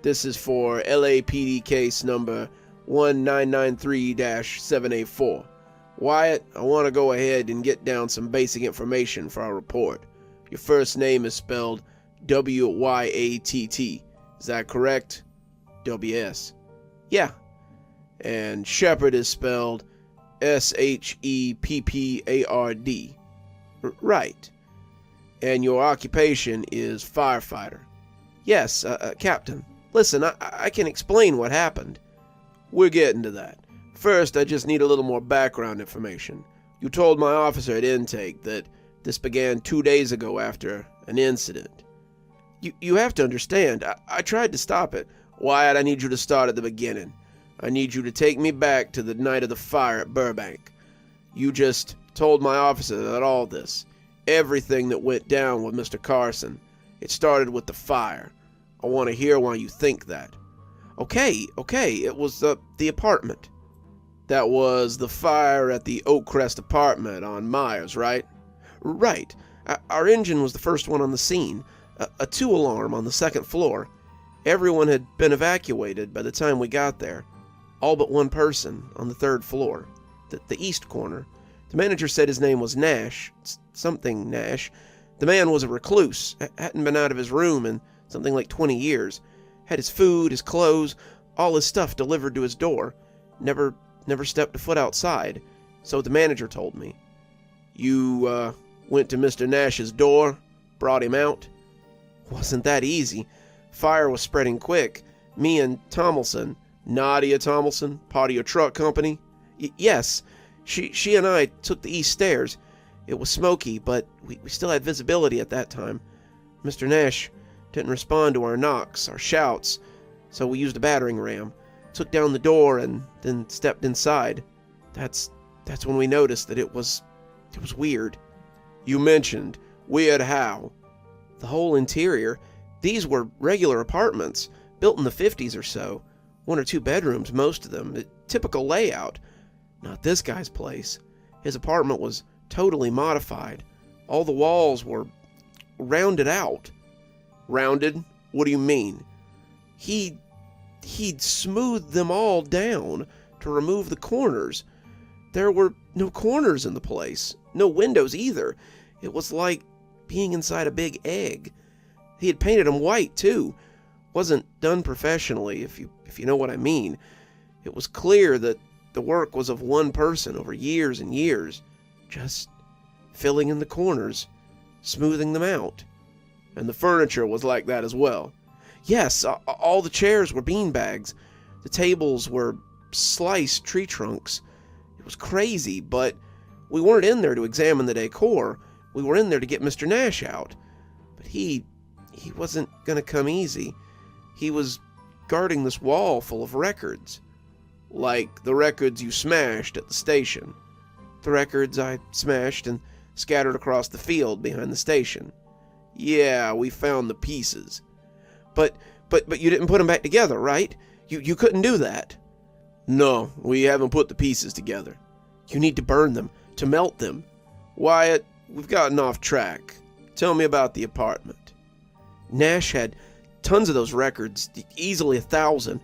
This is for LAPD case number 1993-784. Wyatt, I want to go ahead and get down some basic information for our report. Your first name is spelled W-Y-A-T-T. Is that correct? WS. Yeah. And Shepard is spelled S-H-E-P-P-A-R-D. Right. And your occupation is firefighter. Yes, Captain. Listen, I can explain what happened. We're getting to that. First, I just need a little more background information. You told my officer at intake that this began 2 days ago after an incident. You have to understand, I tried to stop it. Wyatt, I need you to start at the beginning. I need you to take me back to the night of the fire at Burbank. You just told my officer that all this, everything that went down with Mr. Carson, it started with the fire. I want to hear why you think that. Okay, it was the apartment. That was the fire at the Oakcrest apartment on Myers, right? Right. Our engine was the first one on the scene. A 2-alarm on the second floor. Everyone had been evacuated by the time we got there. All but one person on the 3rd floor. The east corner. The manager said his name was Nash. Something Nash. The man was a recluse. Hadn't been out of his room in something like 20 years. Had his food, his clothes, all his stuff delivered to his door. Never stepped a foot outside. So the manager told me. You, went to Mr. Nash's door? Brought him out? Wasn't that easy. Fire was spreading quick. Me and Tomlinson, Nadia Tomlinson, part of your truck company? Yes. She and I took the east stairs. It was smoky, but we still had visibility at that time. Mr. Nash didn't respond to our knocks, our shouts, so we used a battering ram, took down the door, and then stepped inside. That's when we noticed that it was weird. You mentioned weird how? The whole interior. These were regular apartments, built in the 50s or so. 1 or 2 bedrooms, most of them. Typical layout. Not this guy's place. His apartment was totally modified. All the walls were rounded out. Rounded? What do you mean? He'd smoothed them all down to remove the corners. There were no corners in the place. No windows either. It was like being inside a big egg. He had painted them white, too. Wasn't done professionally, if you know what I mean. It was clear that the work was of one person over years and years, just filling in the corners, smoothing them out. And the furniture was like that as well. Yes, all the chairs were beanbags. The tables were sliced tree trunks. It was crazy, but we weren't in there to examine the decor. We were in there to get Mr. Nash out. But he wasn't going to come easy. He was guarding this wall full of records. Like the records you smashed at the station. The records I smashed and scattered across the field behind the station. Yeah, we found the pieces. But you didn't put them back together, right? You couldn't do that. No, we haven't put the pieces together. You need to burn them, to melt them. Wyatt, we've gotten off track. Tell me about the apartment. Nash had tons of those records, easily 1,000,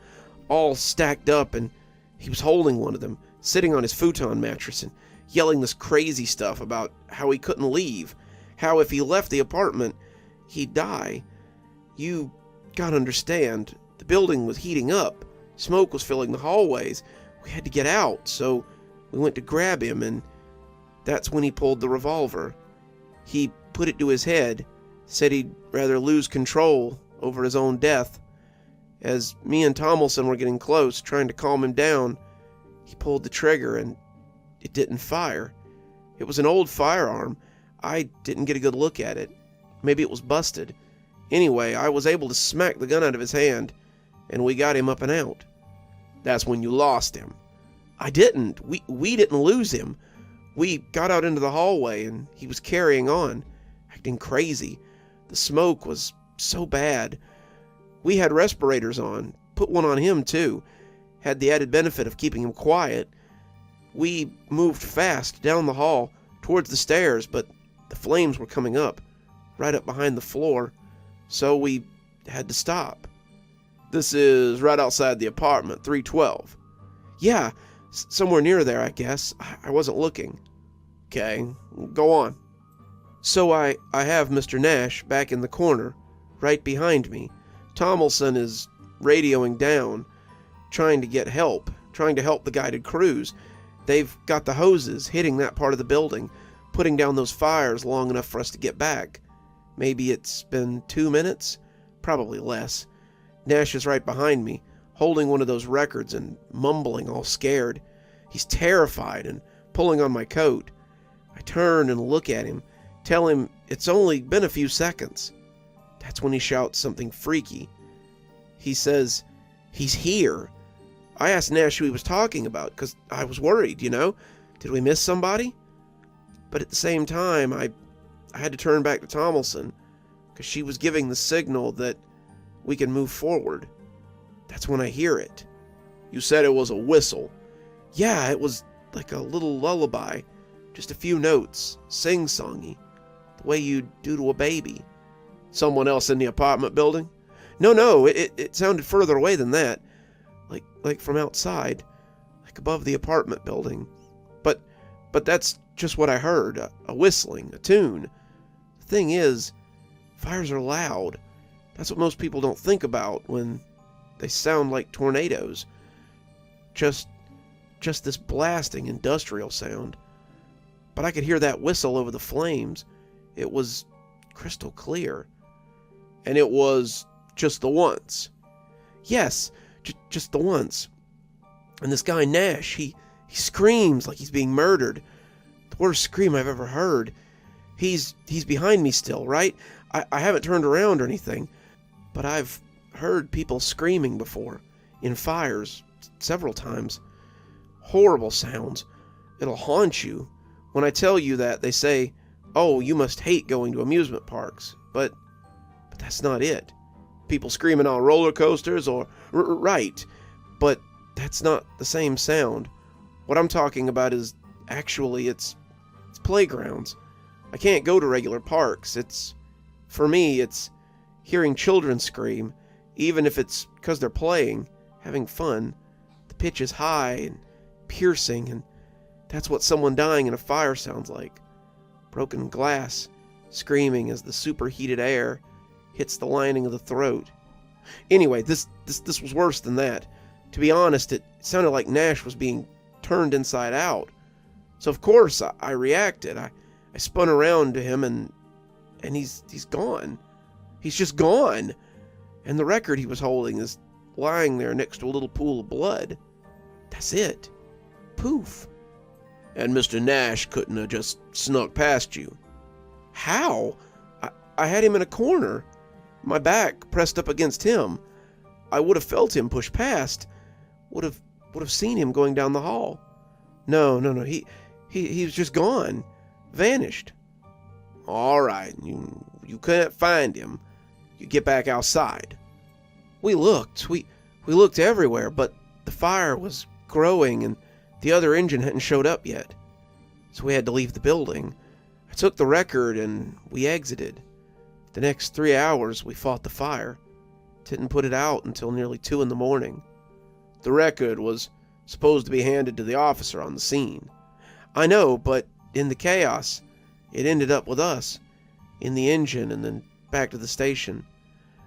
all stacked up, and he was holding one of them, sitting on his futon mattress and yelling this crazy stuff about how he couldn't leave, how if he left the apartment, he'd die. You gotta understand, the building was heating up. Smoke was filling the hallways. We had to get out, so we went to grab him, and that's when he pulled the revolver. He put it to his head, said he'd rather lose control over his own death. As me and Tomlinson were getting close, trying to calm him down, he pulled the trigger, and it didn't fire. It was an old firearm. I didn't get a good look at it. Maybe it was busted. Anyway, I was able to smack the gun out of his hand, and we got him up and out. That's when you lost him. I didn't. We didn't lose him. We got out into the hallway, and he was carrying on, acting crazy. The smoke was so bad. We had respirators on. Put one on him, too. Had the added benefit of keeping him quiet. We moved fast down the hall towards the stairs, but the flames were coming up, right up behind the floor, so we had to stop. This is right outside the apartment, 312. Yeah, somewhere near there, I guess. I wasn't looking. Okay, go on. So I have Mr. Nash back in the corner, right behind me. Tomlinson is radioing down, trying to get help, trying to help the guided crews. They've got the hoses hitting that part of the building, putting down those fires long enough for us to get back. Maybe it's been 2 minutes? Probably less. Nash is right behind me, holding one of those records and mumbling, all scared. He's terrified and pulling on my coat. I turn and look at him, tell him it's only been a few seconds. That's when he shouts something freaky. He says, "He's here." I asked Nash who he was talking about, because I was worried, you know? Did we miss somebody? But at the same time, I had to turn back to Tomlinson, because she was giving the signal that we can move forward. That's when I hear it. You said it was a whistle. Yeah, it was like a little lullaby. Just a few notes, sing-songy, the way you'd do to a baby. Someone else in the apartment building? No, it sounded further away than that. Like from outside, like above the apartment building. But that's just what I heard, a whistling, a tune. The thing is, fires are loud. That's what most people don't think about when they sound like tornadoes. Just this blasting industrial sound. But I could hear that whistle over the flames. It was crystal clear. And it was just the once. Yes, just the once. And this guy Nash, he screams like he's being murdered. The worst scream I've ever heard. He's behind me still, right? I haven't turned around or anything. But I've heard people screaming before, in fires, several times. Horrible sounds. It'll haunt you. When I tell you that, they say, "Oh, you must hate going to amusement parks." But that's not it. People screaming on roller coasters or... Right. But that's not the same sound. What I'm talking about is, actually, it's playgrounds. I can't go to regular parks. For me, it's hearing children scream, even if it's because they're playing, having fun. The pitch is high and piercing, and that's what someone dying in a fire sounds like. Broken glass, screaming as the superheated air hits the lining of the throat. Anyway, this was worse than that. To be honest, it sounded like Nash was being turned inside out. So of course I reacted. I spun around to him and he's gone. He's just gone. And the record he was holding is lying there next to a little pool of blood. That's it. Poof. And Mr. Nash couldn't have just snuck past you. How? I had him in a corner. My back pressed up against him. I would have felt him push past. Would have seen him going down the hall. No. He was just gone. Vanished. All right. You you can't find him, you get back outside. We looked. We looked everywhere, but the fire was growing and the other engine hadn't showed up yet. So we had to leave the building. I took the record and we exited. The next 3 hours we fought the fire. Didn't put it out until nearly 2 in the morning. The record was supposed to be handed to the officer on the scene. I know, but in the chaos, it ended up with us, in the engine and then back to the station.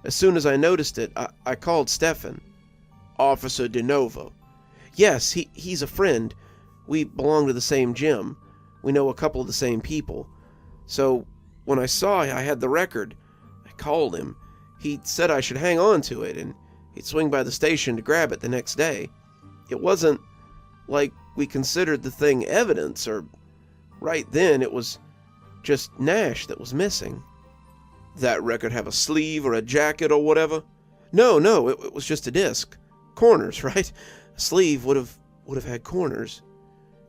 As soon as I noticed it, I called Stefan. Officer De Novo. Yes, he's a friend. We belong to the same gym. We know a couple of the same people. So when I saw I had the record, I called him. He said I should hang on to it and he'd swing by the station to grab it the next day. It wasn't like we considered the thing evidence, or right then it was just Nash that was missing. That record have a sleeve or a jacket or whatever? No, it was just a disc. Corners, right? A sleeve would have had corners.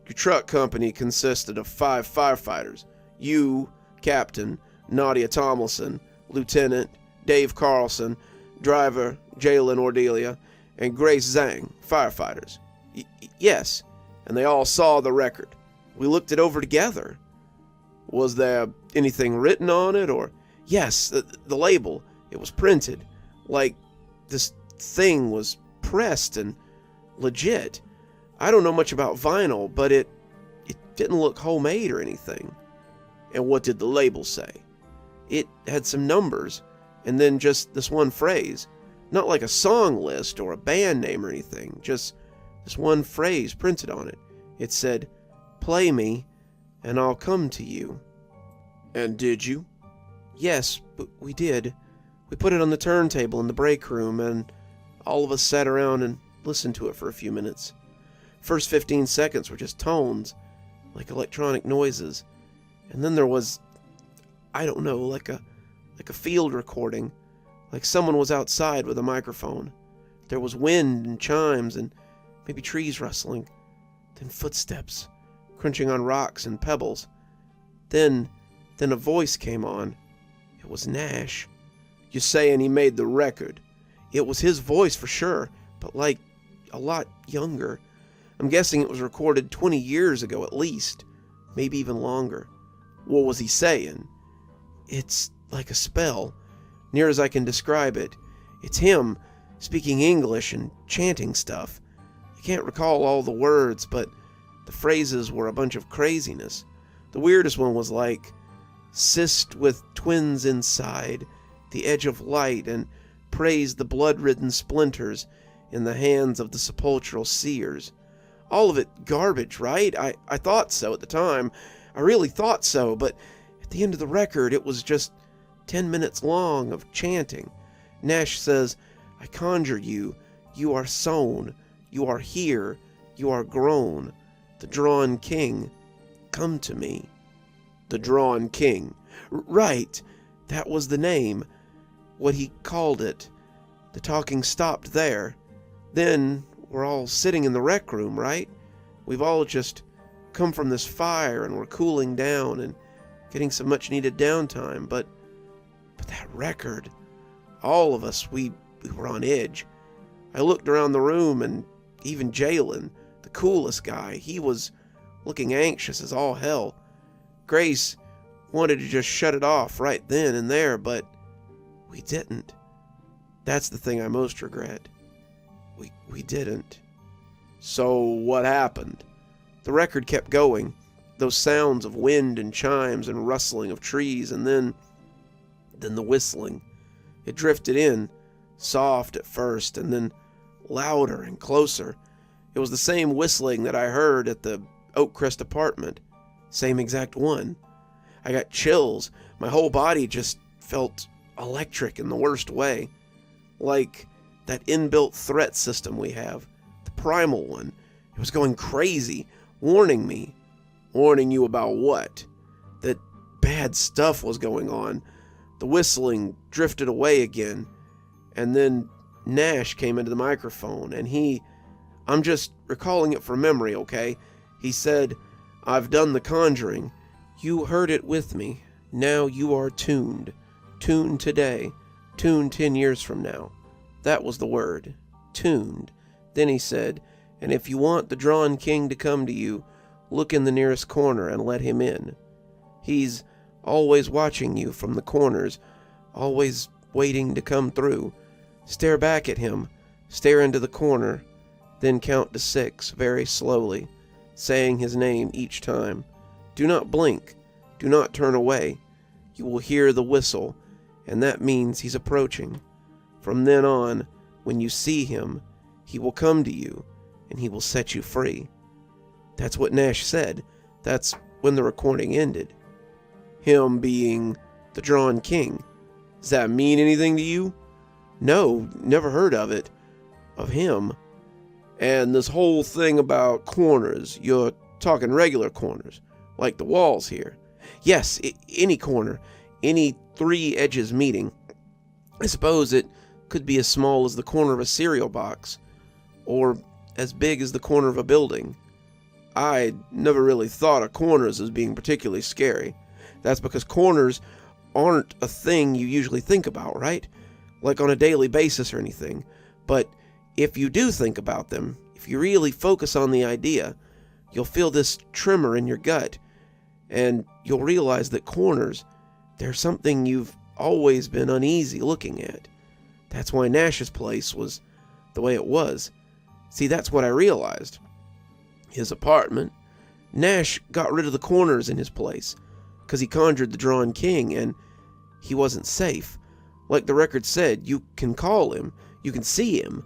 Your truck company consisted of 5 firefighters. You, Captain, Nadia Tomlinson, Lieutenant, Dave Carlson, driver, Jalen Ordelia, and Grace Zhang, firefighters. Yes, and they all saw the record. We looked it over together. Was there anything written on it, or... Yes, the label. It was printed. Like, this thing was pressed and legit. I don't know much about vinyl, but it didn't look homemade or anything. And what did the label say? It had some numbers, and then just this one phrase. Not like a song list or a band name or anything, just this one phrase printed on it. It said, "Play me, and I'll come to you." And did you? Yes, but we did. We put it on the turntable in the break room, and all of us sat around and listened to it for a few minutes. First 15 seconds were just tones, like electronic noises. And then there was, I don't know, like a field recording, like someone was outside with a microphone. There was wind and chimes and maybe trees rustling. Then footsteps, crunching on rocks and pebbles. Then a voice came on. It was Nash. You're saying he made the record? It was his voice for sure, but like a lot younger. I'm guessing it was recorded 20 years ago at least, maybe even longer. What was he saying? It's like a spell, near as I can describe it. It's him speaking English and chanting stuff. I can't recall all the words, but the phrases were a bunch of craziness. The weirdest one was like, "Cyst with twins inside, the edge of light, and praise the blood-ridden splinters in the hands of the sepulchral seers." All of it garbage, right? I thought so at the time. I really thought so, but at the end of the record, it was just 10 minutes long of chanting. Nash says, "I conjure you, you are sown, you are here, you are grown, the drawn king, come to me." The Drawn King. Right, that was the name, what he called it. The talking stopped there. Then we're all sitting in the rec room, right? We've all just come from this fire and we're cooling down and getting some much needed downtime, but that record, all of us, we were on edge. I looked around the room and even Jalen, the coolest guy, he was looking anxious as all hell. Grace wanted to just shut it off right then and there, but we didn't. That's the thing I most regret. We didn't. So what happened? The record kept going, those sounds of wind and chimes and rustling of trees, and then the whistling. It drifted in, soft at first, and then louder and closer. It was the same whistling that I heard at the Oakcrest apartment. Same exact one. I got chills. My whole body just felt electric in the worst way. Like that inbuilt threat system we have. The primal one. It was going crazy, warning me. Warning you about what? That bad stuff was going on. The whistling drifted away again. And then Nash came into the microphone and I'm just recalling it from memory, okay? He said, "I've done the conjuring. You heard it with me. Now you are tuned. Tuned today, tuned 10 years from now. That was the word. Tuned. Then he said, and if you want the Drawn King to come to you, look in the nearest corner and let him in. He's always watching you from the corners, always waiting to come through. Stare back at him, stare into the corner, then count to 6 very slowly, saying his name each time. Do not blink, do not turn away. You will hear the whistle, and that means he's approaching. From then on, when you see him, he will come to you, and he will set you free. That's what Nash said. That's when the recording ended. Him being the Drawn King. Does that mean anything to you? No, never heard of it. Of him. And this whole thing about corners, you're talking regular corners, like the walls here. Yes, any corner, any 3 edges meeting. I suppose it could be as small as the corner of a cereal box, or as big as the corner of a building. I never really thought of corners as being particularly scary. That's because corners aren't a thing you usually think about, right? Like on a daily basis or anything. But if you do think about them, if you really focus on the idea, you'll feel this tremor in your gut, and you'll realize that corners, they're something you've always been uneasy looking at. That's why Nash's place was the way it was. See, that's what I realized. His apartment, Nash got rid of the corners in his place, because he conjured the Drawn King, and he wasn't safe. Like the record said, you can call him, you can see him,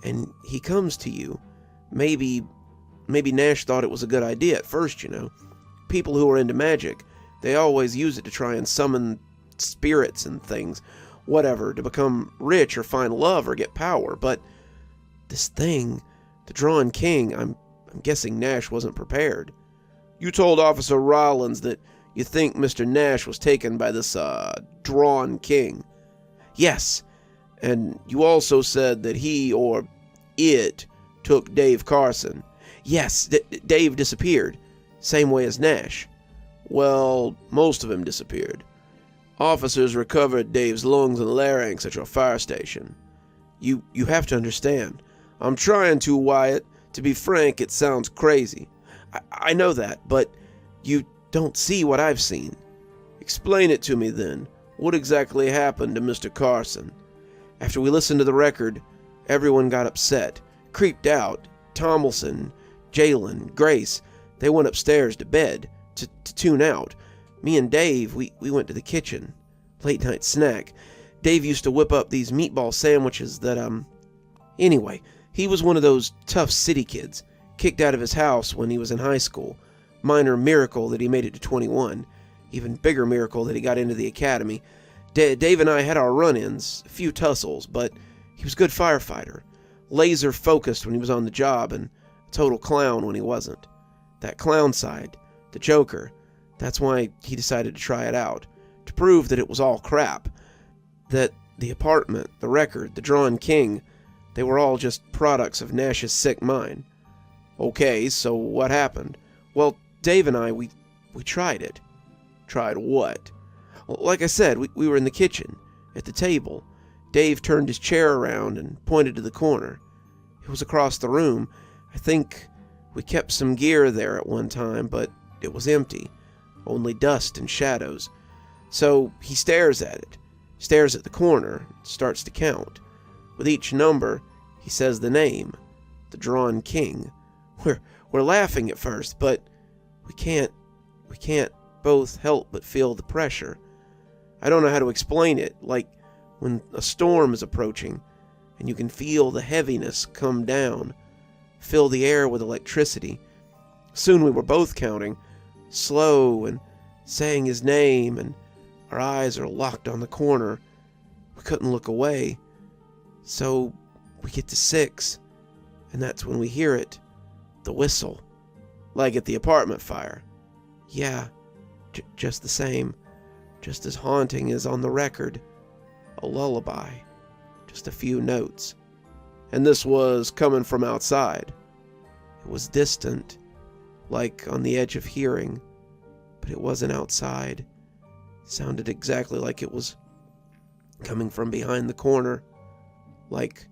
and he comes to you. Maybe Nash thought it was a good idea at first, you know. People who are into magic, they always use it to try and summon spirits and things, whatever, to become rich or find love or get power. But this thing, the Drawn King, I'm guessing Nash wasn't prepared. You told Officer Rollins that you think Mr. Nash was taken by this, Drawn King. Yes, and you also said that he, or it, took Dave Carson. Yes, Dave disappeared, same way as Nash. Well, most of him disappeared. Officers recovered Dave's lungs and larynx at your fire station. You have to understand. I'm trying to, Wyatt. To be frank, it sounds crazy. I know that, but you don't see what I've seen. Explain it to me then. What exactly happened to Mr. Carson? After we listened to the record, everyone got upset, creeped out. Tomlinson, Jalen, Grace, they went upstairs to bed to tune out. Me and Dave, we went to the kitchen. Late night snack. Dave used to whip up these meatball sandwiches that, Anyway, he was one of those tough city kids, kicked out of his house when he was in high school. Minor miracle that he made it to 21. Even bigger miracle that he got into the academy. Dave and I had our run-ins, a few tussles, but he was a good firefighter. Laser focused when he was on the job, and a total clown when he wasn't. That clown side, the Joker, that's why he decided to try it out. To prove that it was all crap. That the apartment, the record, the Drawn King, they were all just products of Nash's sick mind. Okay, so what happened? Well, Dave and I, we tried it. Tried what? Well, like I said, we were in the kitchen, at the table. Dave turned his chair around and pointed to the corner. It was across the room. I think we kept some gear there at one time, but it was empty. Only dust and shadows. So he stares at it, stares at the corner, starts to count. With each number, he says the name, the Drawn King. We're laughing at first, but we can't both help but feel the pressure. I don't know how to explain it, like when a storm is approaching, and you can feel the heaviness come down, fill the air with electricity. Soon we were both counting, slow and saying his name, and our eyes are locked on the corner. We couldn't look away. So we get to 6, and that's when we hear it. The whistle. Like at the apartment fire. Yeah, just the same. Just as haunting as on the record. A lullaby. Just a few notes. And this was coming from outside. It was distant, like on the edge of hearing, but it wasn't outside. It sounded exactly like it was coming from behind the corner, like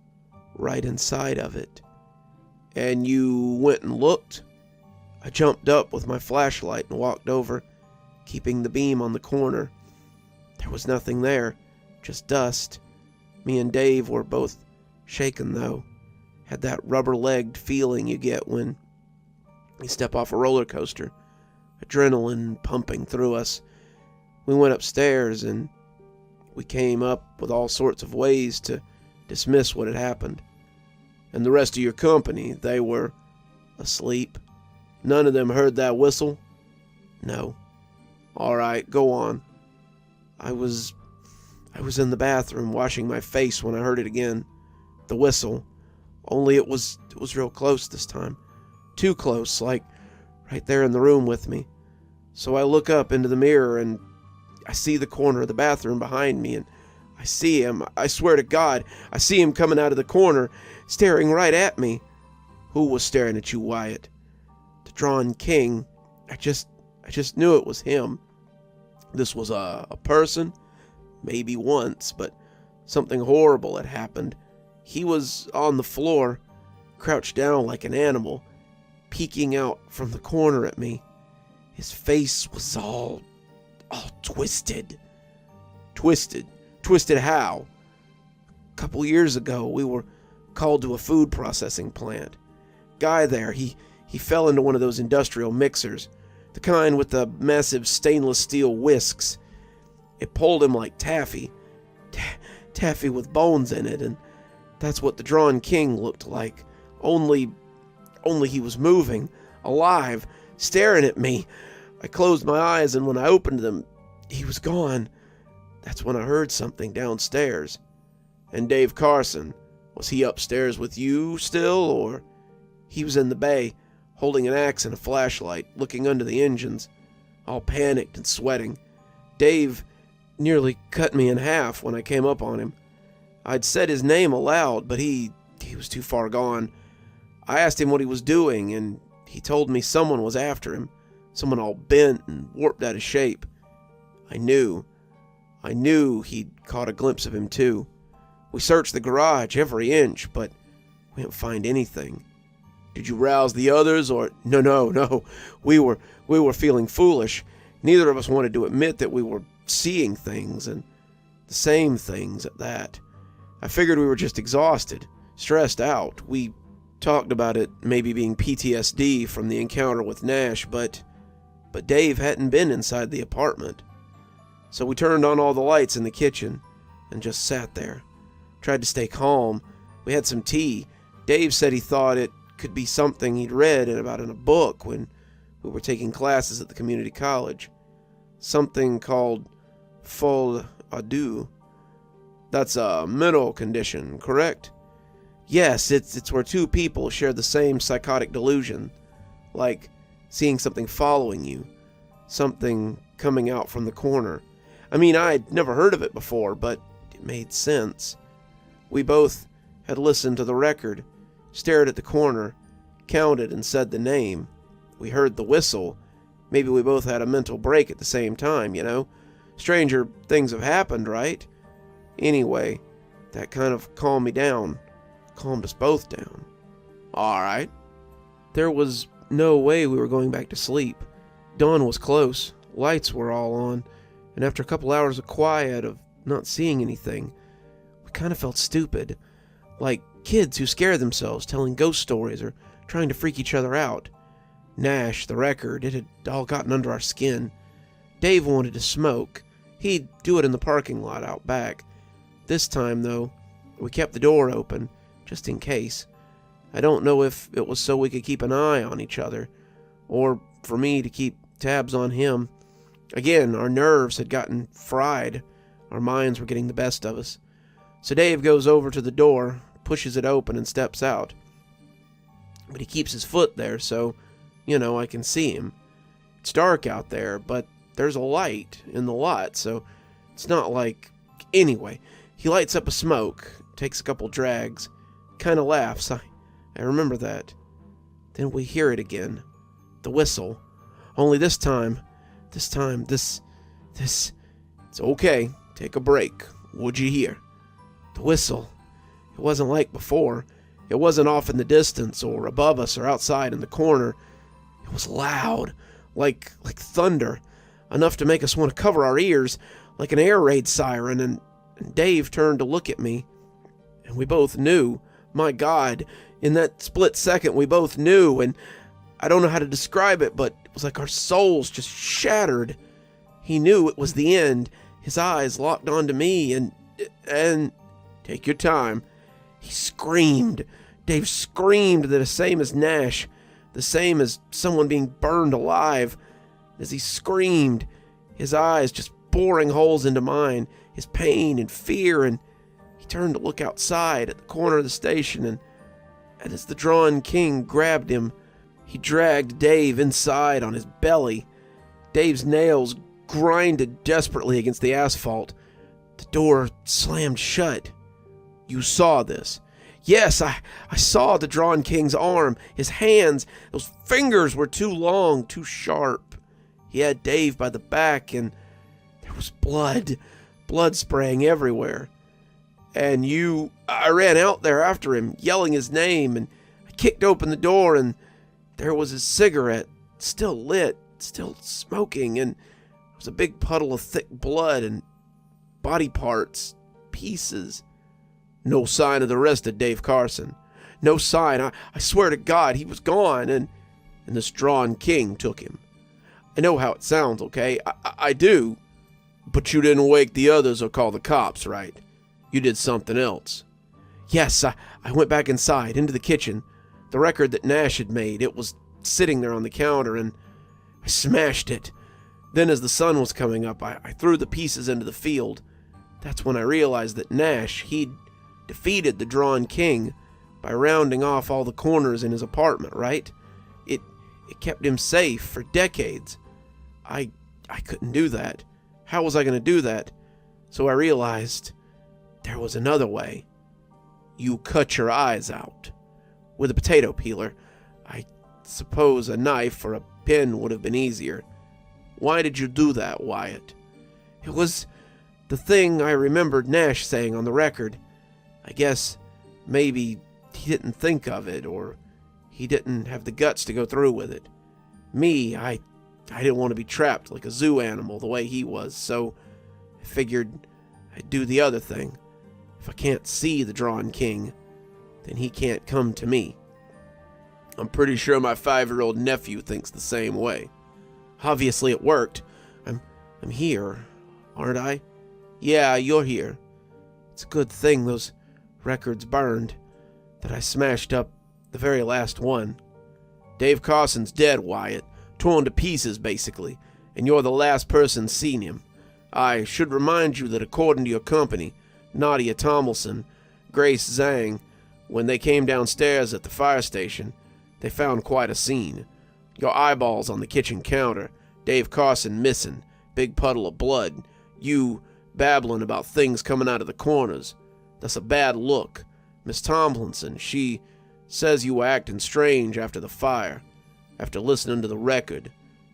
right inside of it. And you went and looked? I jumped up with my flashlight and walked over, keeping the beam on the corner. There was nothing there, just dust. Me and Dave were both shaken, though. Had that rubber-legged feeling you get when you step off a roller coaster. Adrenaline pumping through us. We went upstairs and we came up with all sorts of ways to dismiss what had happened. And the rest of your company, they were asleep. None of them heard that whistle? No. All right, go on. I was in the bathroom washing my face when I heard it again. The whistle. Only it was real close this time. Too close, like right there in the room with me. So I look up into the mirror and I see the corner of the bathroom behind me, and I see him. I swear to God, I see him coming out of the corner, staring right at me. Who was staring at you, Wyatt? The Drawn King. I just knew it was him. This was a person, maybe once, but something horrible had happened. He was on the floor, crouched down like an animal, peeking out from the corner at me. His face was all twisted. Twisted? Twisted how? A couple years ago, we were called to a food processing plant. Guy there, he fell into one of those industrial mixers, the kind with the massive stainless steel whisks. It pulled him like taffy. Taffy with bones in it, and that's what the Drawn King looked like. Only he was moving, alive, staring at me. I closed my eyes, and when I opened them, he was gone. That's when I heard something downstairs. And Dave Carson, was he upstairs with you still, or? He was in the bay, holding an axe and a flashlight, looking under the engines, all panicked and sweating. Dave nearly cut me in half when I came up on him. I'd said his name aloud, but he was too far gone. I asked him what he was doing, and he told me someone was after him, someone all bent and warped out of shape. I knew he'd caught a glimpse of him too. We searched the garage every inch, but we didn't find anything. Did you rouse the others, or? No. We were feeling foolish. Neither of us wanted to admit that we were seeing things, and the same things at that. I figured we were just exhausted, stressed out. We talked about it maybe being PTSD from the encounter with Nash, but Dave hadn't been inside the apartment. So we turned on all the lights in the kitchen and just sat there. Tried to stay calm. We had some tea. Dave said he thought it could be something he'd read about in a book when we were taking classes at the community college. Something called folie à deux. That's a mental condition, correct? Yes, it's where two people share the same psychotic delusion, like seeing something following you, something coming out from the corner. I mean, I'd never heard of it before, but it made sense. We both had listened to the record, stared at the corner, counted and said the name. We heard the whistle. Maybe we both had a mental break at the same time, you know? Stranger things have happened, right? Anyway, that kind of calmed me down. Calmed us both down. All right. There was no way we were going back to sleep. Dawn was close. Lights were all on. And after a couple hours of quiet, of not seeing anything, we kind of felt stupid. Like kids who scare themselves telling ghost stories or trying to freak each other out. Nash, the record, it had all gotten under our skin. Dave wanted to smoke. He'd do it in the parking lot out back. This time, though, we kept the door open, just in case. I don't know if it was so we could keep an eye on each other, or for me to keep tabs on him. Again, our nerves had gotten fried. Our minds were getting the best of us. So Dave goes over to the door, pushes it open, and steps out. But he keeps his foot there, so, I can see him. It's dark out there, but there's a light in the lot, so it's not like... Anyway, he lights up a smoke, takes a couple drags, kind of laughs. I remember that. Then we hear it again. The whistle. Only this time, it's okay. Take a break. What'd you hear? The whistle. It wasn't like before. It wasn't off in the distance or above us or outside in the corner. It was loud, like thunder, enough to make us want to cover our ears, like an air raid siren, and Dave turned to look at me. And we both knew. My God, in that split second, we both knew, and I don't know how to describe it, but it was like our souls just shattered. He knew it was the end. His eyes locked onto me, and take your time. He screamed. Dave screamed the same as Nash, the same as someone being burned alive. As he screamed, his eyes just boring holes into mine, his pain and fear, and he turned to look outside at the corner of the station, and as the Drawn King grabbed him, he dragged Dave inside on his belly. Dave's nails grinded desperately against the asphalt. The door slammed shut. You saw this. Yes, I saw the Drawn King's arm, his hands. Those fingers were too long, too sharp. He had Dave by the back, and there was blood spraying everywhere. And I ran out there after him, yelling his name, and I kicked open the door, and there was his cigarette, still lit, still smoking, and there was a big puddle of thick blood and body parts, pieces. No sign of the rest of Dave Carson. No sign. I swear to God, he was gone, and this Drawn King took him. I know how it sounds, okay? I do. But you didn't wake the others or call the cops, right? You did something else. Yes, I went back inside, into the kitchen. The record that Nash had made, it was sitting there on the counter, and I smashed it. Then as the sun was coming up, I threw the pieces into the field. That's when I realized that Nash, he'd defeated the Drawn King by rounding off all the corners in his apartment, right? It kept him safe for decades. I couldn't do that. How was I going to do that? So I realized there was another way. You cut your eyes out. With a potato peeler. I suppose a knife or a pin would have been easier. Why did you do that, Wyatt? It was the thing I remembered Nash saying on the record. I guess maybe he didn't think of it, or he didn't have the guts to go through with it. Me, I didn't want to be trapped like a zoo animal the way he was, so I figured I'd do the other thing. If I can't see the Drawn King, then he can't come to me. I'm pretty sure my 5-year-old nephew thinks the same way. Obviously it worked. I'm here, aren't I? Yeah, you're here. It's a good thing those records burned, that I smashed up the very last one. Dave Carson's dead, Wyatt. Torn to pieces, basically, and you're the last person seen him. I should remind you that according to your company, Nadia Tomlinson, Grace Zhang, when they came downstairs at the fire station, they found quite a scene. Your eyeballs on the kitchen counter, Dave Carson missing, big puddle of blood, you babbling about things coming out of the corners. That's a bad look. Miss Tomlinson, she says you were acting strange after the fire, after listening to the record,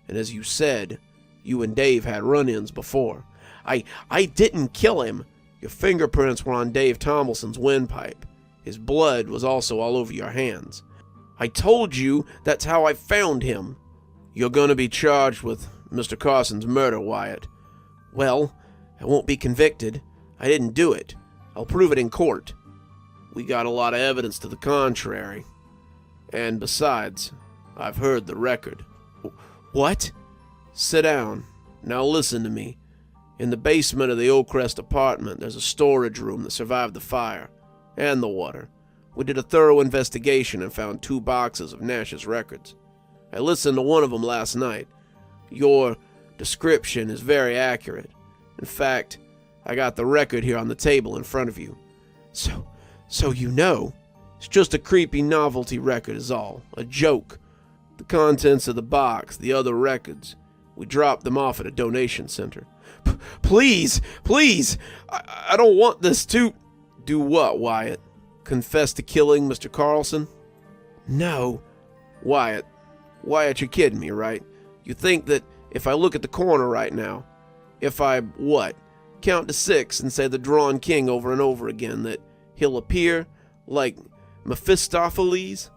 and as you said, you and Dave had run-ins before. I didn't kill him. Your fingerprints were on Dave Tomlinson's windpipe. His blood was also all over your hands. I told you that's how I found him. You're gonna be charged with Mr. Carson's murder, Wyatt. Well, I won't be convicted. I didn't do it. I'll prove it in court. We got a lot of evidence to the contrary. And besides, I've heard the record. What? Sit down. Now listen to me. In the basement of the Oakcrest apartment, there's a storage room that survived the fire. And the water. We did a thorough investigation and found 2 boxes of Nash's records. I listened to one of them last night. Your description is very accurate. In fact, I got the record here on the table in front of you. So you know. It's just a creepy novelty record is all. A joke. The contents of the box, the other records, we dropped them off at a donation center. Please! I don't want this to... Do what, Wyatt? Confess to killing Mr. Carlson? No. Wyatt, you're kidding me, right? You think that if I look at the corner right now, if I, what? Count to 6 and say the Drawn King over and over again, that he'll appear like Mephistopheles.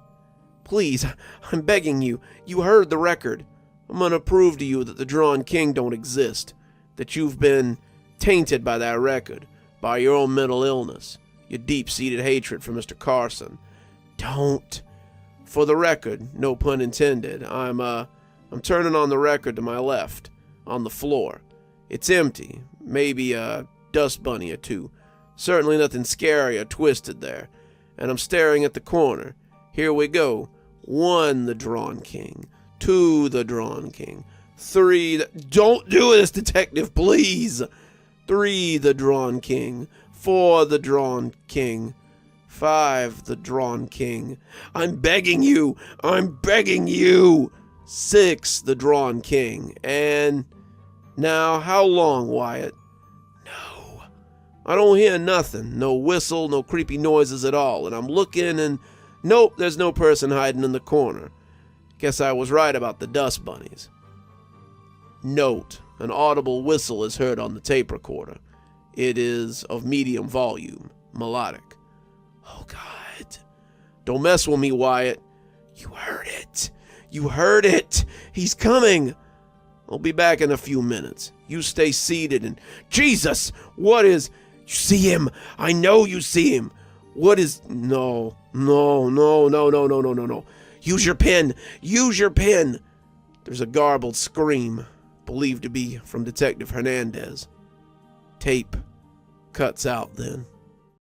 Please, I'm begging you. You heard the record. I'm gonna prove to you that the Drawn King don't exist, that you've been tainted by that record, by your own mental illness, your deep-seated hatred for Mr. Carson. Don't. For the record, no pun intended, I'm turning on the record to my left, on the floor. It's empty, maybe a dust bunny or two. Certainly nothing scary or twisted there. And I'm staring at the corner. Here we go. 1, the Drawn King. 2, the Drawn King. 3, don't do this, detective, please. 3, the Drawn King. 4, the Drawn King. 5, the Drawn King. I'm begging you. I'm begging you. 6, the Drawn King. And now, how long, Wyatt? No. I don't hear nothing. No whistle, no creepy noises at all. And I'm looking and nope, there's no person hiding in the corner. Guess I was right about the dust bunnies. Note, an audible whistle is heard on the tape recorder. It is of medium volume, melodic. Oh, God. Don't mess with me, Wyatt. You heard it. You heard it. He's coming. I'll be back in a few minutes. You stay seated and... Jesus! What is... You see him. I know you see him. What is... No. Use your pen. Use your pen. There's a garbled scream, believed to be from Detective Hernandez. Tape cuts out then.